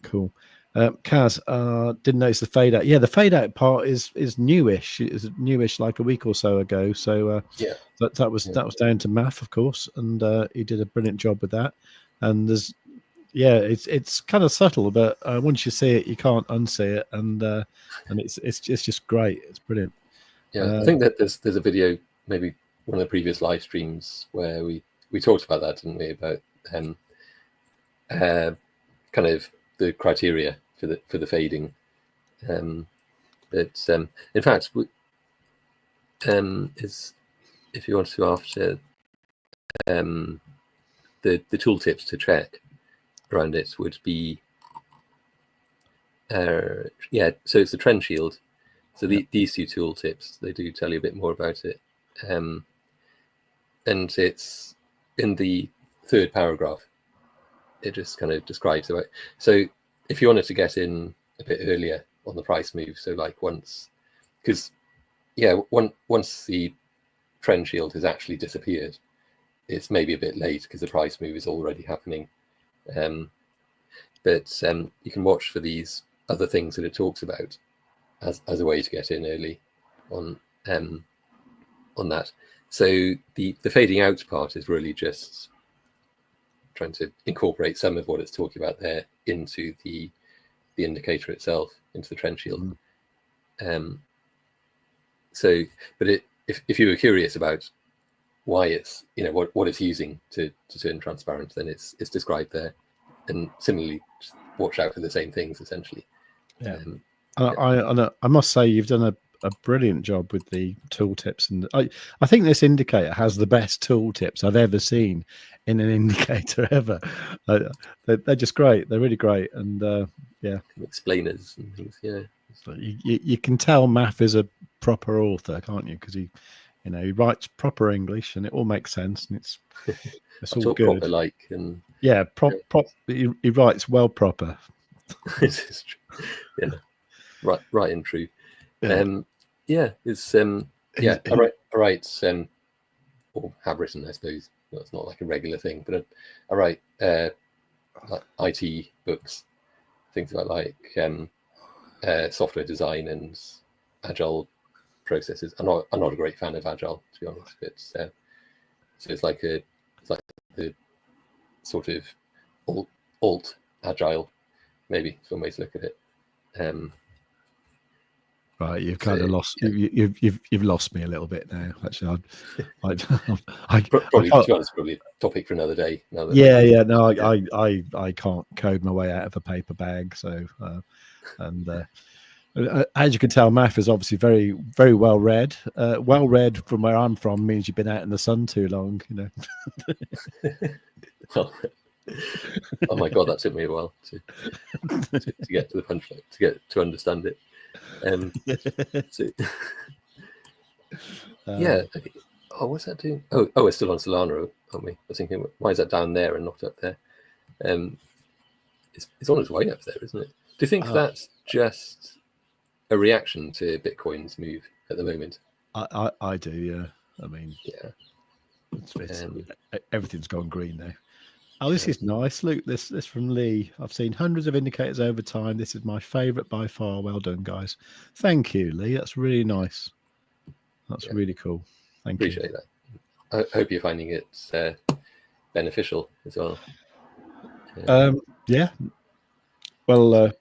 Cool. Kaz, didn't notice the fade out. Yeah, the fade out part is newish. It was newish like a week or so ago. So that was down to math, of course, and he did a brilliant job with that. And it's kind of subtle, but once you see it, you can't unsee it, and it's just great. It's brilliant. Yeah, I think that there's a video, maybe one of the previous live streams, where we talked about that, didn't we? About kind of the criteria for the fading. But in fact, is if you want to after the tooltips to check around it would be so it's the trend shield. So these two tooltips, they do tell you a bit more about it, and it's in the third paragraph. It just kind of describes it. So if you wanted to get in a bit earlier on the price move, so like once the trend shield has actually disappeared, it's maybe a bit late because the price move is already happening. But you can watch for these other things that it talks about as a way to get in early on that. So the fading out part is really just trying to incorporate some of what it's talking about there into the the indicator itself into the trend shield. Mm. So, but if you were curious about why it's, you know, what it's using to turn transparent, then it's described there. And similarly, just watch out for the same things essentially. Yeah. I must say you've done a brilliant job with the tooltips, and I think this indicator has the best tooltips I've ever seen in an indicator ever. They're just great. They're really great, and yeah, explainers and things. Yeah, so you can tell Math is a proper author, can't you? Because he writes proper English, and it all makes sense, and it's all good. Proper, like, and yeah, he writes well proper. It's true. Yeah, right and true. Yeah. It's I write or have written, I suppose. Well, it's not like a regular thing, but I write like IT books, things about like software design and agile processes. I'm not a great fan of agile, to be honest, but so it's like the sort of alt agile, maybe some way to look at it. Right, you've kind of lost. Yeah. You've lost me a little bit now. Actually, I probably to be honest, probably a topic for another day. No, I can't code my way out of a paper bag. So, as you can tell, Math is obviously very, very well read. Well read from where I'm from means you've been out in the sun too long. You know. Well, oh my God, that took me a while to get to the punchline, to understand it. Yeah. Okay. Oh, what's that doing? Oh, we're still on Solana, aren't we? I was thinking, why is that down there and not up there? It's on its way up there, isn't it? Do you think that's just a reaction to Bitcoin's move at the moment? I do, yeah. I mean, yeah. Everything's gone green now. Oh, this is nice. Look, this from Lee. I've seen hundreds of indicators over time. This is my favorite by far. Well done, guys. Thank you, Lee. That's really nice. That's really cool. Thank you. Appreciate that. I hope you're finding it beneficial as well. Yeah. Well,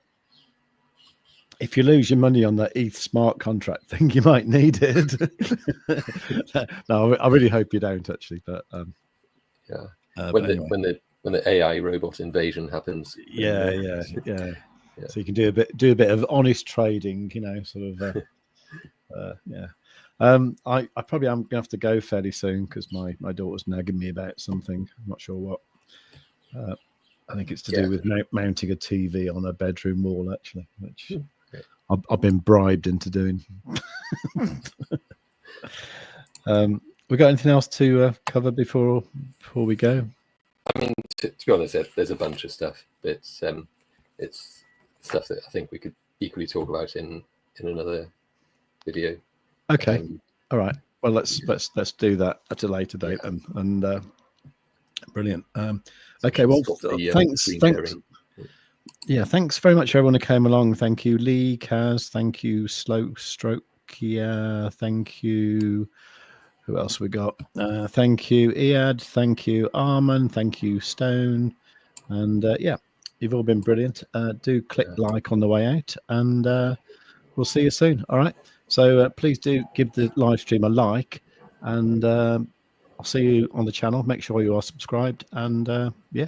if you lose your money on that ETH smart contract thing, you might need it. No, I really hope you don't, actually. But yeah. When the AI robot invasion happens. Yeah. So you can do a bit of honest trading, you know, sort of. Yeah. I probably am gonna have to go fairly soon because my daughter's nagging me about something. I'm not sure what. I think it's to do with mounting a TV on a bedroom wall, actually, which I've been bribed into doing. We got anything else to cover before we go? I mean, to be honest, there's a bunch of stuff, but it's stuff that I think we could equally talk about in another video. Okay. All right. Well, let's do that at a later date, and brilliant. Okay. Well, thanks. Yeah, thanks very much, everyone who came along. Thank you, Lee, Kaz. Thank you, Slow Stroke. Yeah. Thank you. Who else we got? Thank you, Iad. Thank you, Arman. Thank you, Stone. And yeah, you've all been brilliant. Do click like on the way out, and we'll see you soon. All right. So please do give the live stream a like, and I'll see you on the channel. Make sure you are subscribed, and yeah,